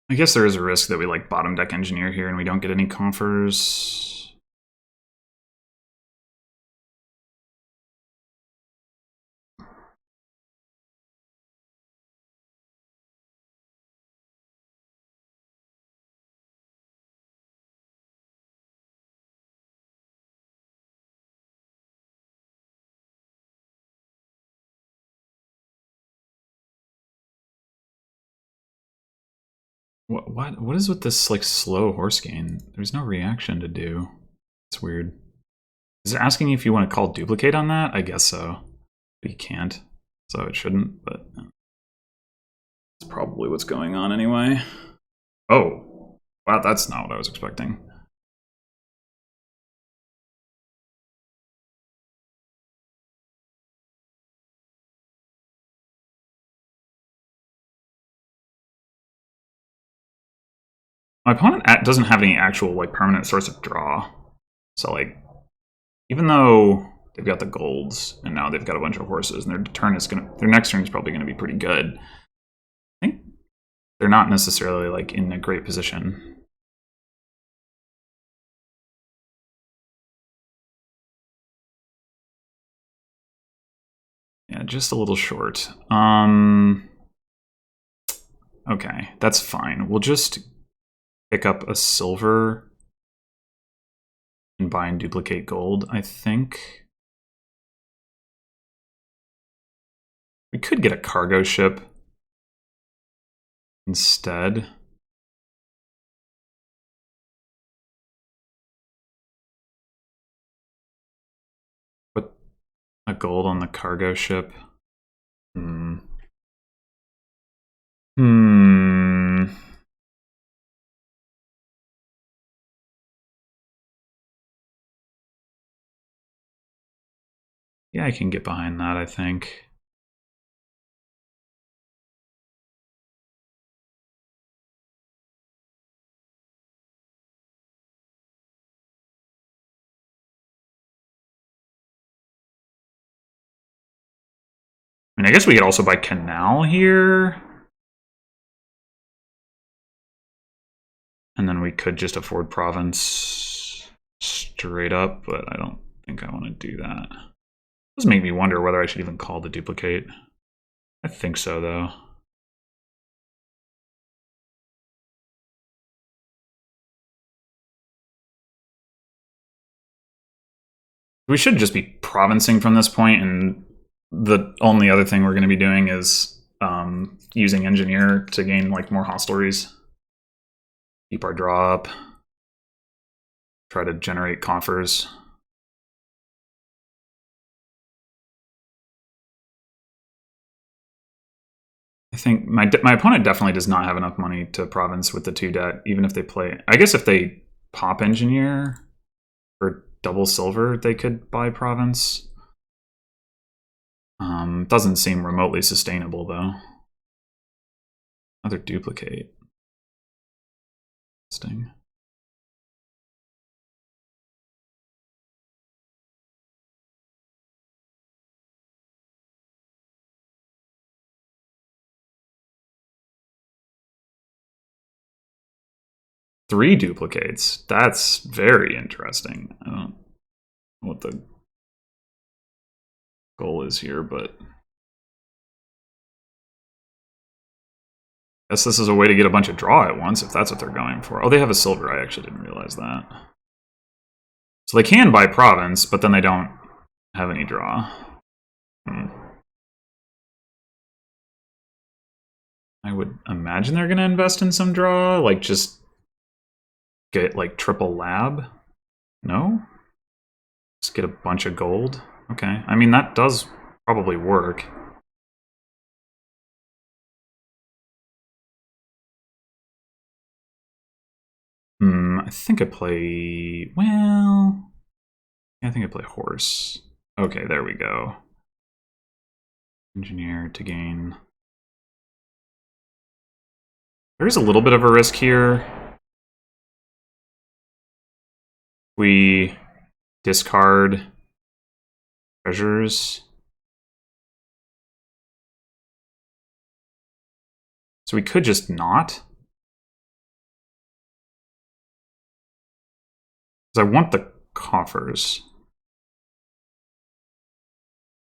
I guess there is a risk that we like bottom deck engineer here and we don't get any coffers. What is with this like slow horse gain? There's no reaction to do. It's weird. Is it asking if you want to call duplicate on that? I guess so. But you can't, so it shouldn't, but that's probably what's going on anyway. Oh, wow, that's not what I was expecting. My opponent doesn't have any actual like permanent source of draw, so like even though they've got the golds and now they've got a bunch of horses, and their next turn is probably gonna be pretty good. I think they're not necessarily like in a great position. Yeah, just a little short. Okay, that's fine. We'll just pick up a silver and buy and duplicate gold, I think. We could get a cargo ship instead. Put a gold on the cargo ship. Yeah, I can get behind that, I think. I mean, I guess we could also buy canal here. And then we could just afford province straight up, but I don't think I want to do that. This makes me wonder whether I should even call the duplicate. I think so, though. We should just be provincing from this point, and the only other thing we're going to be doing is using engineer to gain like more hostelries. Keep our draw up. Try to generate coffers. I think my opponent definitely does not have enough money to province with the 2 debt, even if they play. I guess if they pop engineer for double silver, they could buy province. Doesn't seem remotely sustainable though. Another duplicate. Interesting. Three duplicates. That's very interesting. I don't know what the goal is here, but I guess this is a way to get a bunch of draw at once if that's what they're going for. Oh, they have a silver. I actually didn't realize that. So they can buy province, but then they don't have any draw. I would imagine they're going to invest in some draw, like just get like triple lab. No? Just get a bunch of gold. Okay. I mean, that does probably work. I think I play... Well... I think I play horse. Okay, there we go. Engineer to gain... There's a little bit of a risk here. We discard treasures. So we could just not. Because I want the coffers.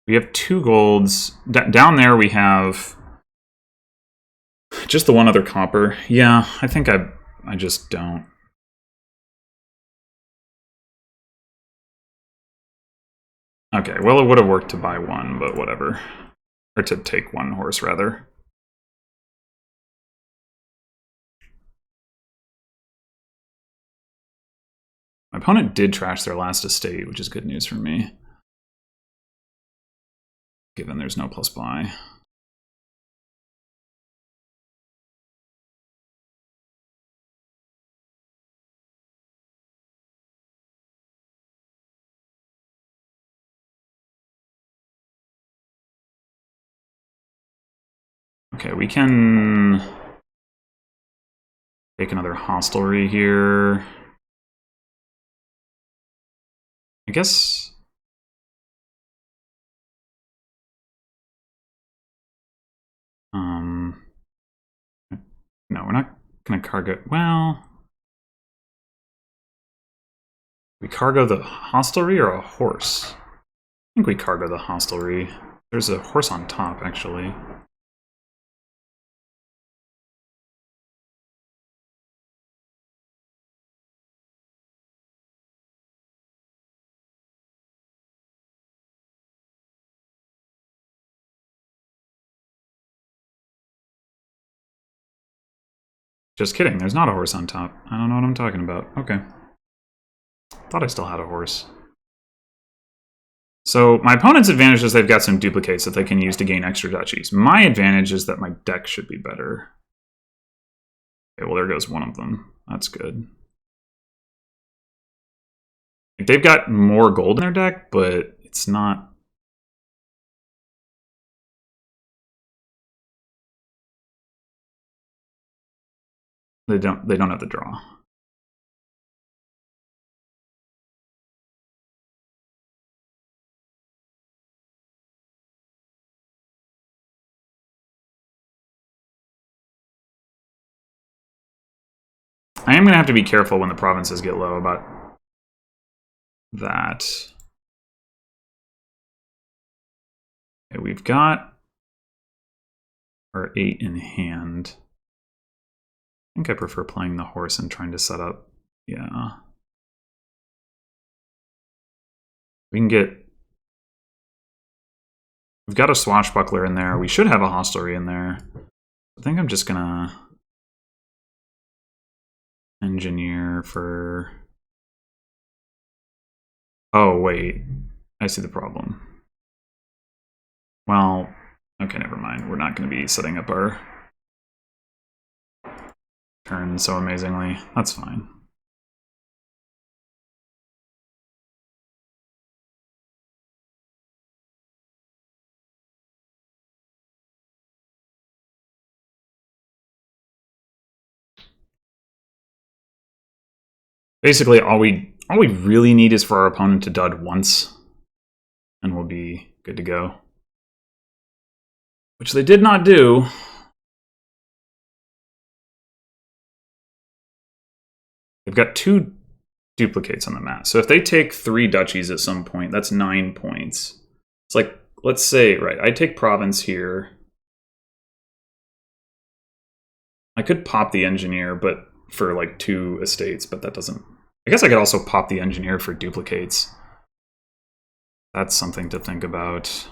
We have 2 golds. Down there we have just the one other copper. Yeah, I think I just don't. Okay, well it would have worked to buy 1, but whatever. Or to take 1 horse, rather. My opponent did trash their last estate, which is good news for me. Given there's no plus buy. Okay, we can take another hostelry here. I guess... No, we're not gonna cargo... Well... We cargo the hostelry or a horse? I think we cargo the hostelry. There's a horse on top, actually. Just kidding, there's not a horse on top. I don't know what I'm talking about. Okay. Thought I still had a horse. So my opponent's advantage is they've got some duplicates that they can use to gain extra duchies. My advantage is that my deck should be better. Okay, well there goes one of them. That's good. They've got more gold in their deck, but it's not... They don't have the draw. I am going to have to be careful when the provinces get low about that. Okay, we've got our 8 in hand. I think I prefer playing the horse and trying to set up. Yeah. We can get... We've got a swashbuckler in there. We should have a hostelry in there. I think I'm just gonna engineer for... Oh, wait. I see the problem. Well, okay, never mind. We're not going to be setting up our turn so amazingly. That's fine. Basically, all we really need is for our opponent to dud once, and we'll be good to go. Which they did not do. They've got 2 duplicates on the map. So if they take 3 duchies at some point, that's 9 points. It's like, let's say, right, I take province here. I could pop the engineer, but for like 2 estates, but that doesn't... I guess I could also pop the engineer for duplicates. That's something to think about.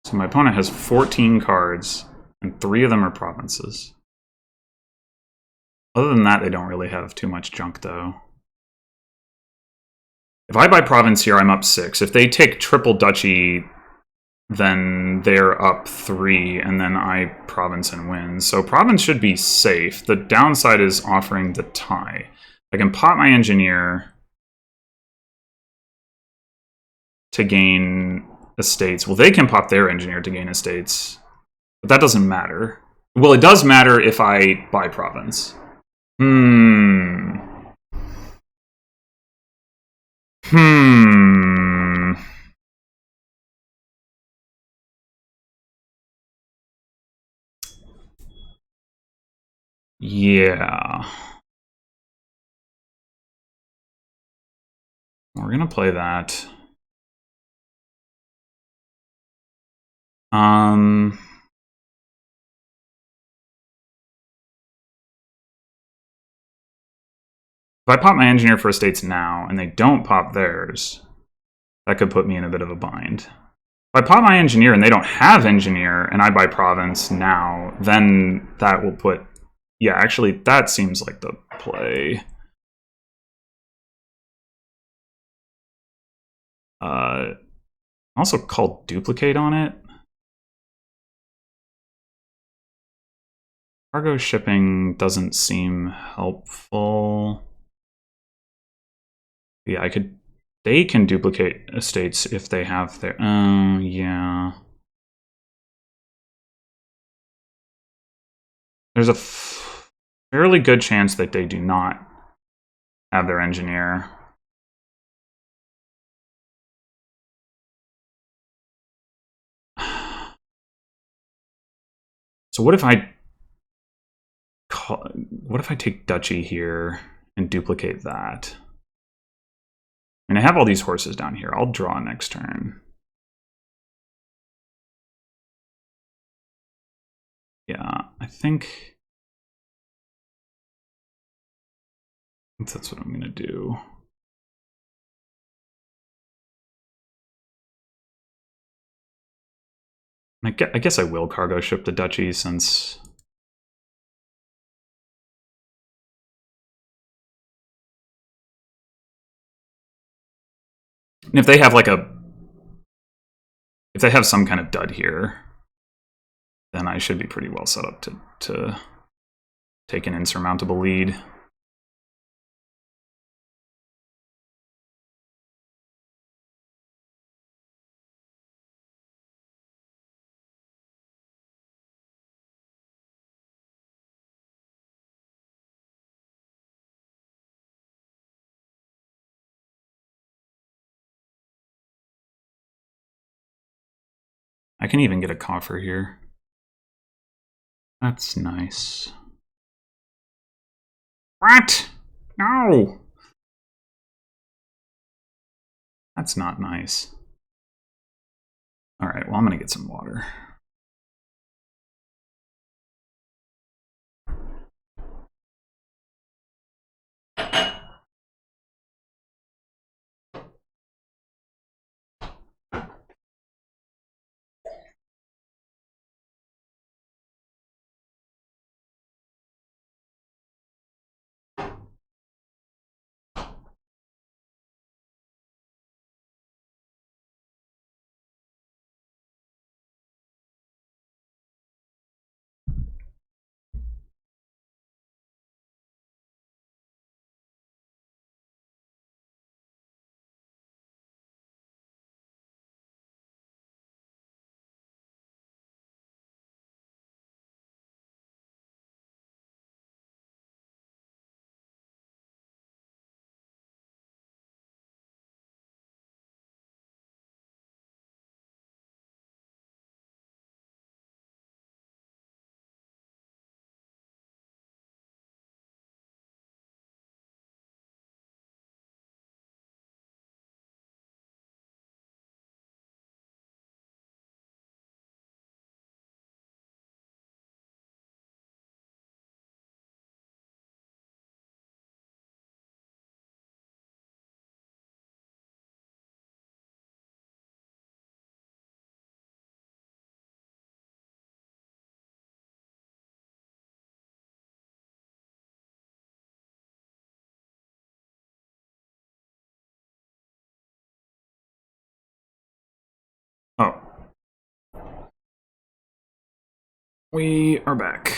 So my opponent has 14 cards, and 3 of them are provinces. Other than that, they don't really have too much junk, though. If I buy province here, I'm up 6. If they take triple duchy, then they're up 3, and then I province and win. So province should be safe. The downside is offering the tie. I can pop my engineer to gain estates. Well, they can pop their engineer to gain estates, but that doesn't matter. Well, it does matter if I buy province. Yeah. We're gonna play that. If I pop my engineer for estates now, and they don't pop theirs, that could put me in a bit of a bind. If I pop my engineer and they don't have engineer, and I buy province now, then that will put... Yeah, actually, that seems like the play. Also call duplicate on it. Cargo shipping doesn't seem helpful. Yeah, I could... They can duplicate estates if they have their... yeah. There's a fairly good chance that they do not have their engineer. So what if I take duchy here and duplicate that? I mean, I have all these horses down here. I'll draw next turn. Yeah, I think that's what I'm gonna do. I guess I will cargo ship the duchy since... And if they have like a... If they have some kind of dud here, then I should be pretty well set up to take an insurmountable lead. I can even get a coffer here. That's nice. What? No! That's not nice. Alright, well, I'm gonna get some water. We are back.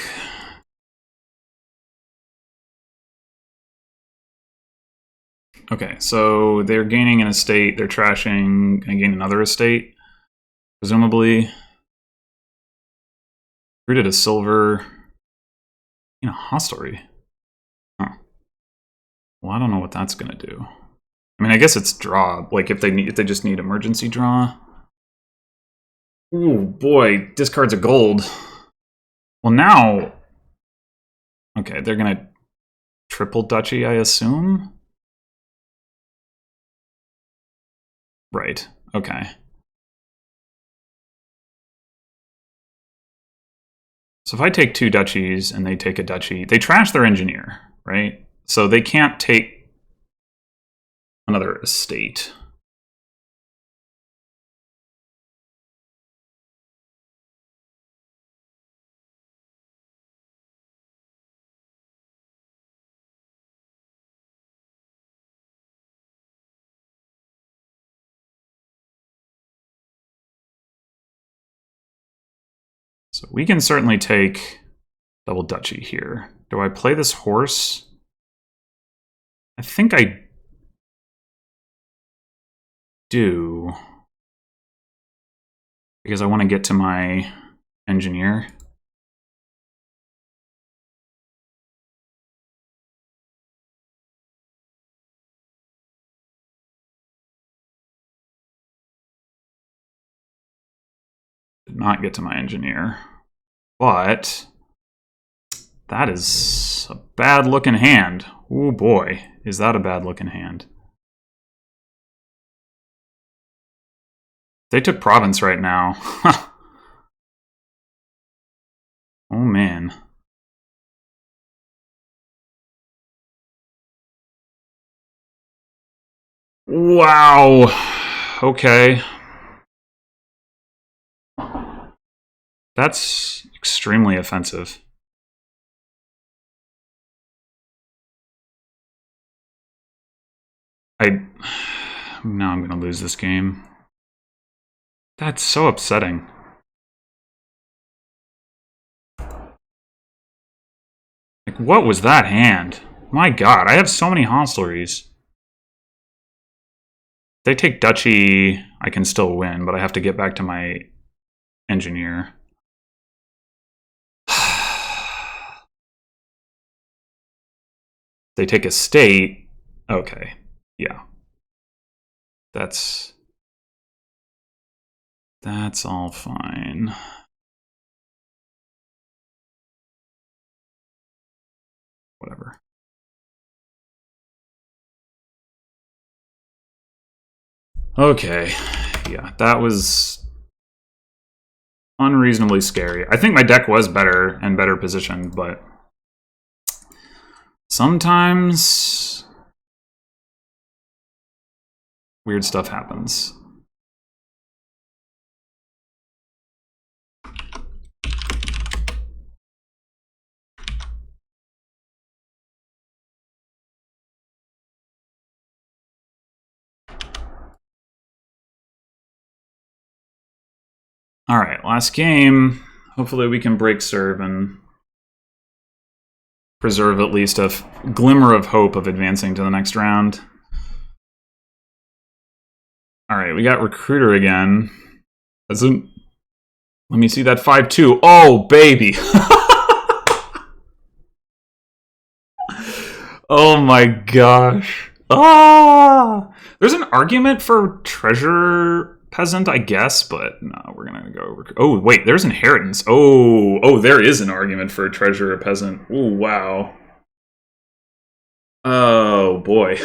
Okay, so they're gaining an estate, they're trashing, and gain another estate, presumably. Recruited a silver, hostelry. Huh. Well, I don't know what that's gonna do. I mean, I guess it's draw. Like if they just need emergency draw. Ooh boy, discards a gold. Well now, okay, they're gonna triple duchy, I assume. Right. Okay. So if I take 2 duchies and they take a duchy, they trash their engineer, right? So they can't take another estate. So we can certainly take double duchy here. Do I play this horse? I think I do. Because I want to get to my engineer. Did not get to my engineer. But that is a bad looking hand. Oh boy, is that a bad looking hand. They took province right now. Oh man. Wow. Okay. That's extremely offensive. Now I'm gonna lose this game. That's so upsetting. Like, what was that hand? My god, I have so many hostleries. If they take duchy, I can still win, but I have to get back to my engineer. They take a state. Okay, yeah. That's all fine. Whatever. Okay, yeah, that was unreasonably scary. I think my deck was better and better positioned, but sometimes weird stuff happens. All right, last game. Hopefully we can break serve and preserve at least a glimmer of hope of advancing to the next round. All right, we got recruiter again. Let me see that 5-2. Oh, baby. Oh my gosh. Ah! There's an argument for treasure peasant, I guess, but no, we're gonna go. Oh wait, there's inheritance. Oh, there is an argument for treasure peasant. Oh wow. Oh boy.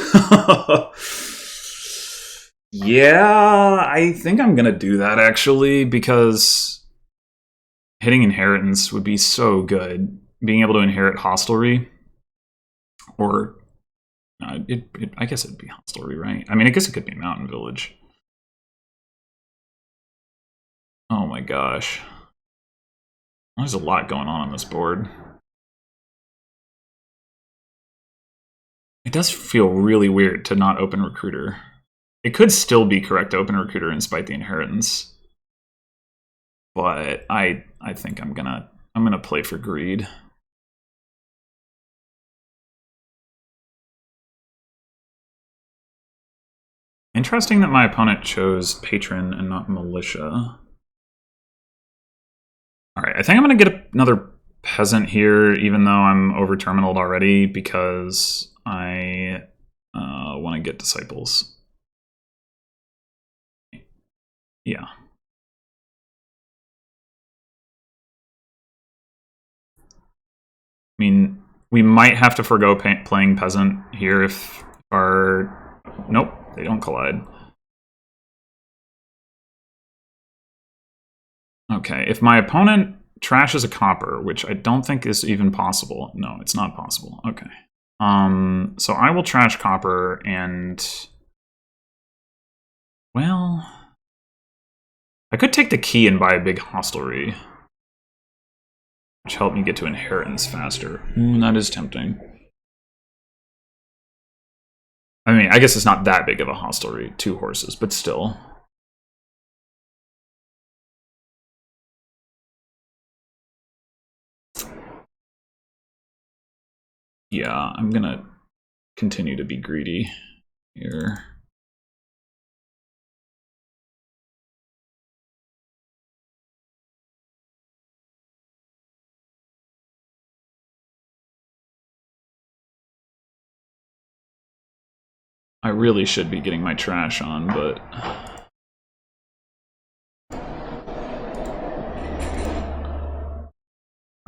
Yeah, I think I'm gonna do that actually because hitting inheritance would be so good. Being able to inherit hostelry, or I guess it'd be hostelry, right? I mean, I guess it could be mountain village. Oh my gosh. There's a lot going on this board. It does feel really weird to not open recruiter. It could still be correct to open recruiter and spite the inheritance. But I think I'm gonna I'm gonna play for greed. Interesting that my opponent chose patron and not militia. Alright, I think I'm gonna get another peasant here, even though I'm over terminaled already, because I want to get disciples. Yeah. I mean, we might have to forgo playing peasant here if our... Nope, they don't collide. Okay, if my opponent trashes a copper, which I don't think is even possible. No, it's not possible. Okay. So I will trash copper and... Well... I could take the key and buy a big hostelry, which helped me get to inheritance faster. That is tempting. I mean, I guess it's not that big of a hostelry, 2 horses, but still. Yeah, I'm gonna continue to be greedy here. I really should be getting my trash on, but...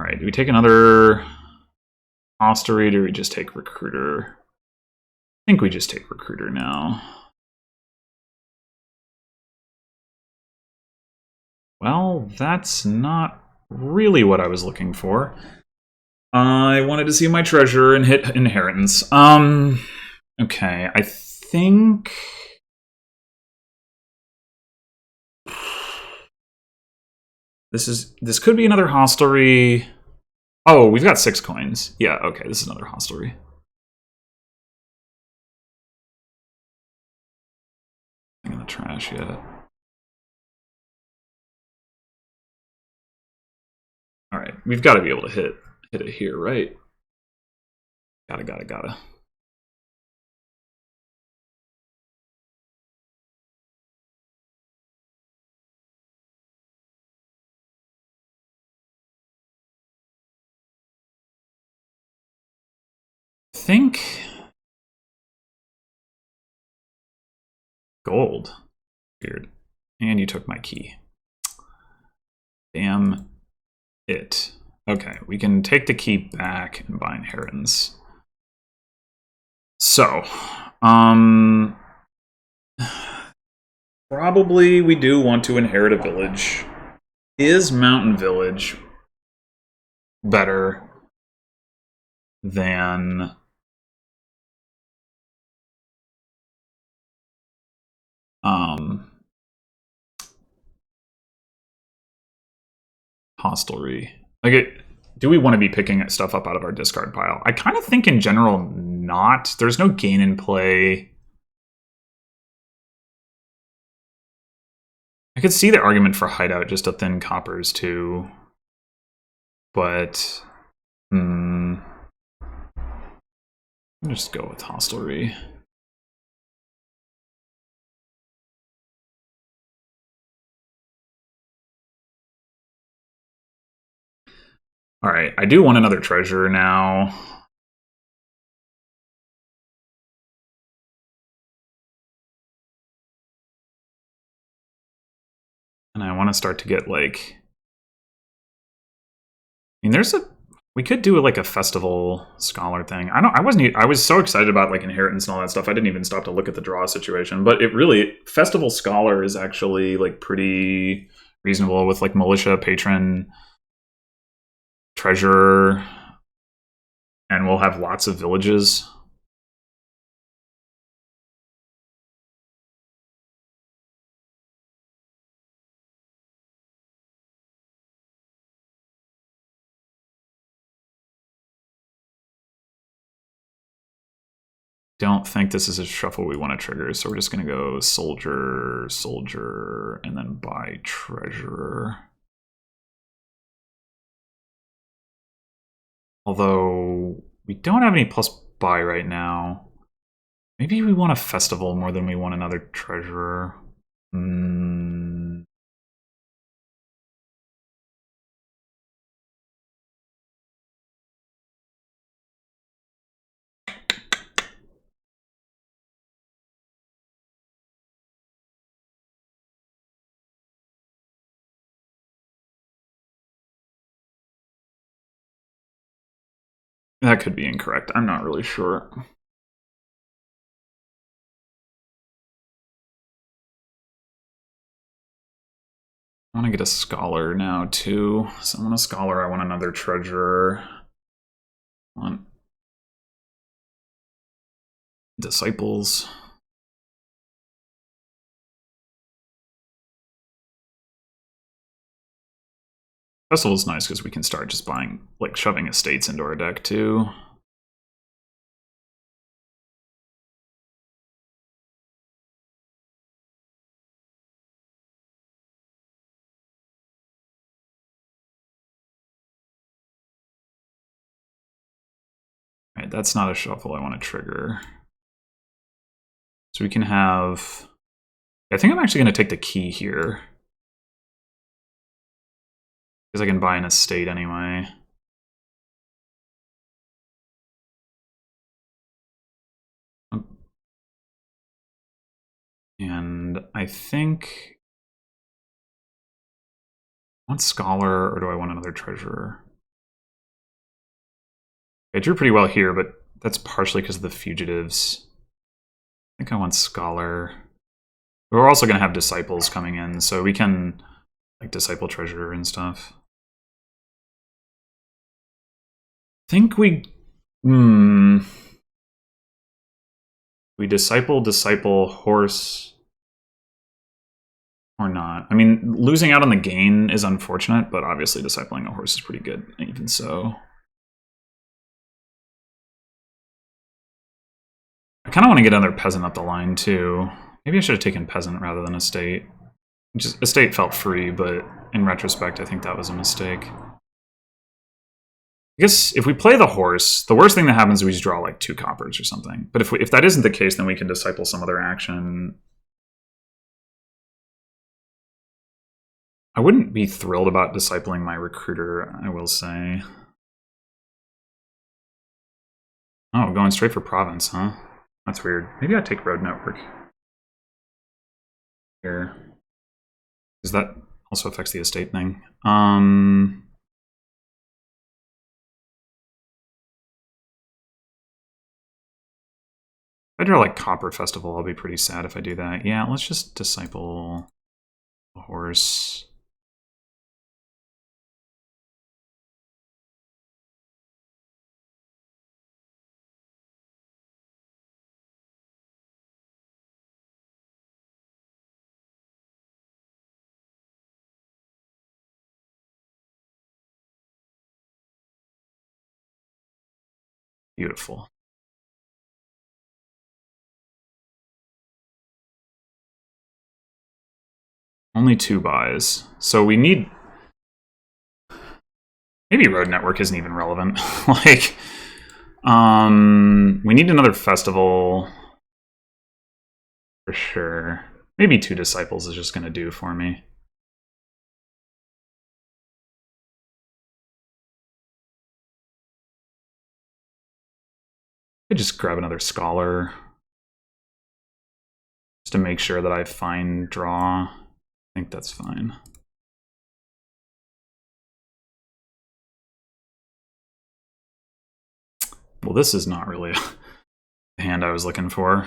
Alright, do we take another hostelry, or do we just take recruiter? I think we just take recruiter now. Well, that's not really what I was looking for. I wanted to see my treasure and hit inheritance. Okay, I think... This could be another hostelry. Oh, we've got 6 coins. Yeah, okay, this is another hostelry. I'm in the trash yet. Alright, we've got to be able to hit it here, right? Gotta. Think gold. Weird. And you took my key. Damn it. Okay, we can take the key back and buy inheritance. So, probably we do want to inherit a village. Is Mountain Village better than hostelry? Like, do we want to be picking stuff up out of our discard pile? I kind of think in general not. There's no gain in play. I could see the argument for hideout just to thin coppers too, but I'll just go with hostelry. All right, I do want another treasure now. And I want to start to get like... I mean, we could do like a festival scholar thing. I was so excited about like inheritance and all that stuff. I didn't even stop to look at the draw situation. But it really, festival scholar is actually like pretty reasonable with like militia, patron, treasurer, and we'll have lots of villages. Don't think this is a shuffle we want to trigger, so we're just going to go soldier, soldier, and then buy treasurer. Although we don't have any plus buy right now. Maybe we want a festival more than we want another treasurer. That could be incorrect. I'm not really sure. I want to get a scholar now, too. So I want a scholar, I want another treasurer. I want disciples. Festival is nice because we can start just buying, like, shoving estates into our deck, too. Alright, that's not a shuffle I want to trigger. So we can have... I think I'm actually going to take the key here. Because I can buy an estate anyway. And I think... I want scholar, or do I want another treasurer? I drew pretty well here, but that's partially because of the fugitives. I think I want scholar. We're also going to have disciples coming in, so we can like disciple treasurer and stuff. I think we disciple horse or not. I mean, losing out on the gain is unfortunate, but obviously discipling a horse is pretty good even so. I kind of want to get another peasant up the line, too. Maybe I should have taken peasant rather than estate. Just estate felt free, but in retrospect, I think that was a mistake. I guess if we play the horse, the worst thing that happens is we just draw like 2 coppers or something. But if that isn't the case, then we can disciple some other action. I wouldn't be thrilled about discipling my recruiter, I will say. Oh, going straight for province, huh? That's weird. Maybe I take road network here. Because that also affects the estate thing. If I draw like Copper Festival, I'll be pretty sad if I do that. Yeah, let's just disciple a horse. Beautiful. Only 2 buys. So we need... Maybe road network isn't even relevant. Like, we need another festival for sure. Maybe 2 disciples is just going to do for me. I could just grab another scholar just to make sure that I find draw. I think that's fine. Well, this is not really the hand I was looking for.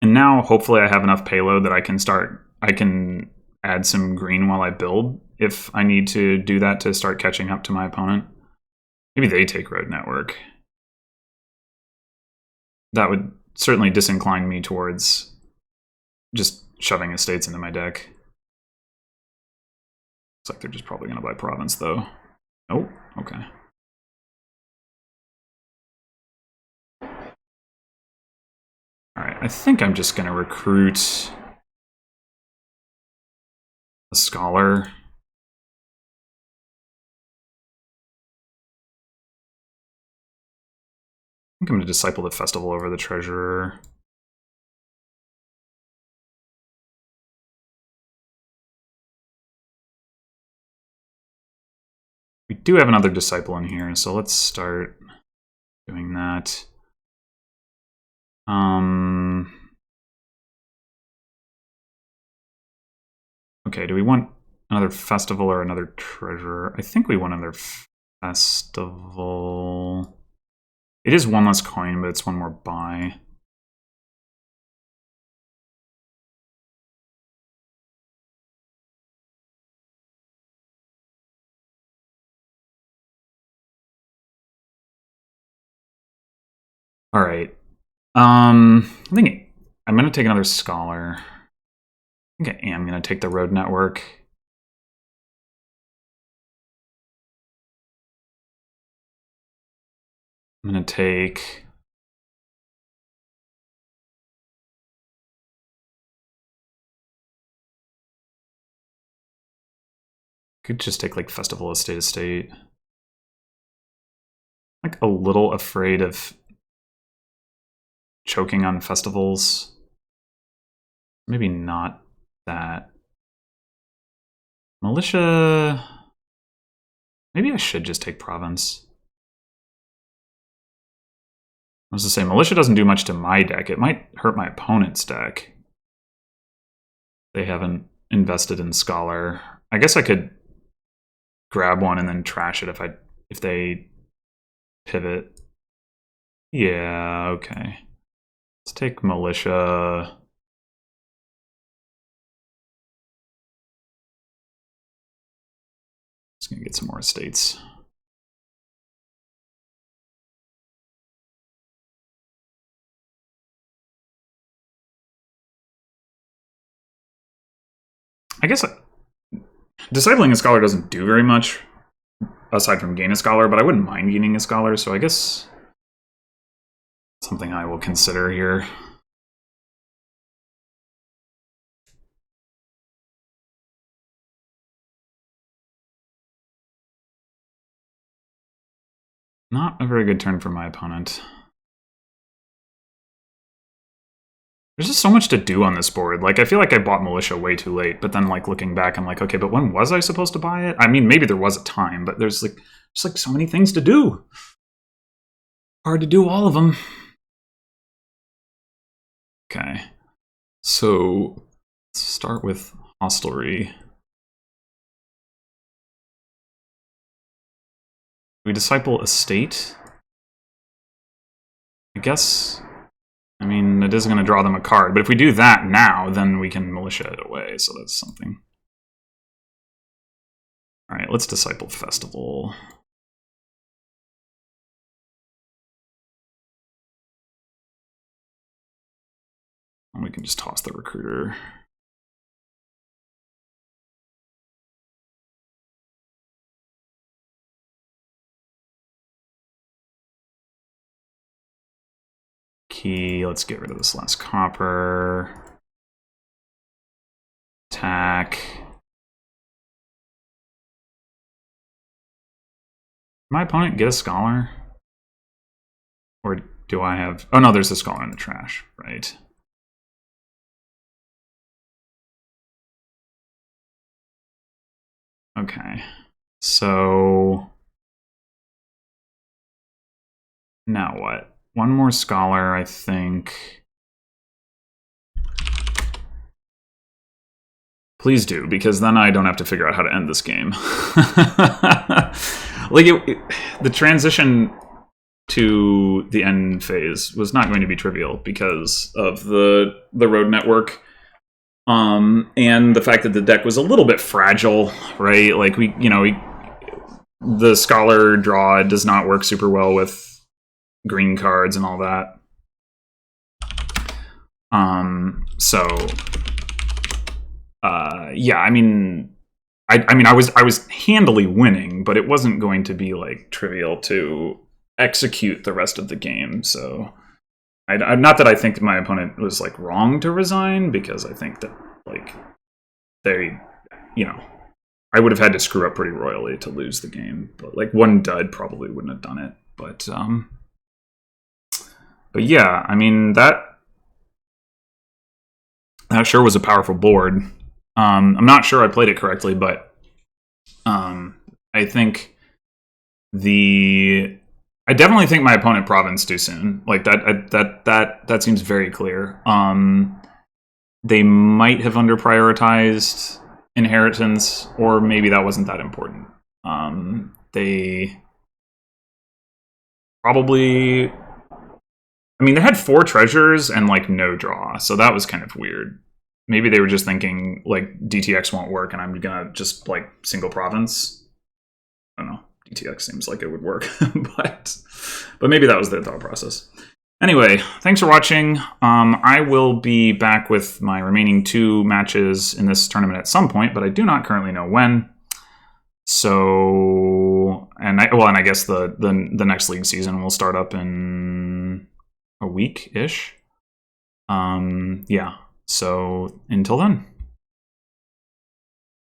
And now, hopefully, I have enough payload that I can add some green while I build if I need to do that to start catching up to my opponent. Maybe they take road network. That would certainly disincline me towards just shoving estates into my deck. Looks like they're just probably going to buy province, though. Oh, okay. Alright, I think I'm just going to recruit a scholar. I think I'm going to disciple the festival over the treasurer. We do have another disciple in here, so let's start doing that. Okay, do we want another festival or another treasurer? I think we want another festival. It is one less coin, but it's one more buy. All right. I think I'm going to take another scholar. I think I am going to take the road network. I'm going to take... Could just take like Festival Estate. Like a little afraid of choking on festivals. Maybe not that. Militia... Maybe I should just take Province. I was to say, Militia doesn't do much to my deck. It might hurt my opponent's deck. They haven't invested in Scholar. I guess I could grab one and then trash it if they pivot. Yeah, okay. Let's take Militia. Just gonna get some more estates. I guess discipling a scholar doesn't do very much aside from gain a scholar, but I wouldn't mind gaining a scholar, so I guess something I will consider here. Not a very good turn for my opponent. There's just so much to do on this board. Like, I feel like I bought Militia way too late, but then, like, looking back, I'm like, okay, but when was I supposed to buy it? I mean, maybe there was a time, but there's, like, just, like, so many things to do. Hard to do all of them. Okay. So, let's start with Hostelry. We disciple Estate. I guess... I mean, it is going to draw them a card, but if we do that now, then we can Militia it away, so that's something. Alright, let's disciple Festival. And we can just toss the Recruiter. Key, let's get rid of this last copper. Attack. My opponent get a scholar? Or do I have... Oh no, there's a scholar in the trash, right. Okay, so... Now what? One more scholar, I think. Please do, because then I don't have to figure out how to end this game. Like, the transition to the end phase was not going to be trivial because of the road network. And the fact that the deck was a little bit fragile, right? Like, the scholar draw does not work super well with green cards and all that. Yeah, I mean, I was handily winning, but it wasn't going to be like trivial to execute the rest of the game. So, not that I think my opponent was like wrong to resign, because I think that like they you know, I would have had to screw up pretty royally to lose the game. But like one dud probably wouldn't have done it. But yeah, I mean that sure was a powerful board. I'm not sure I played it correctly, but I think I definitely think my opponent provinced too soon. Like that seems very clear. They might have under prioritized inheritance, or maybe that wasn't that important. They probably, I mean, they had 4 treasures and like no draw, so that was kind of weird. Maybe they were just thinking like DTX won't work and I'm gonna just like single province. I don't know. DTX seems like it would work, but maybe that was their thought process. Anyway, thanks for watching. I will be back with my remaining 2 matches in this tournament at some point, but I do not currently know when. So, and I guess the next league season will start up in a week-ish. Yeah. So until then.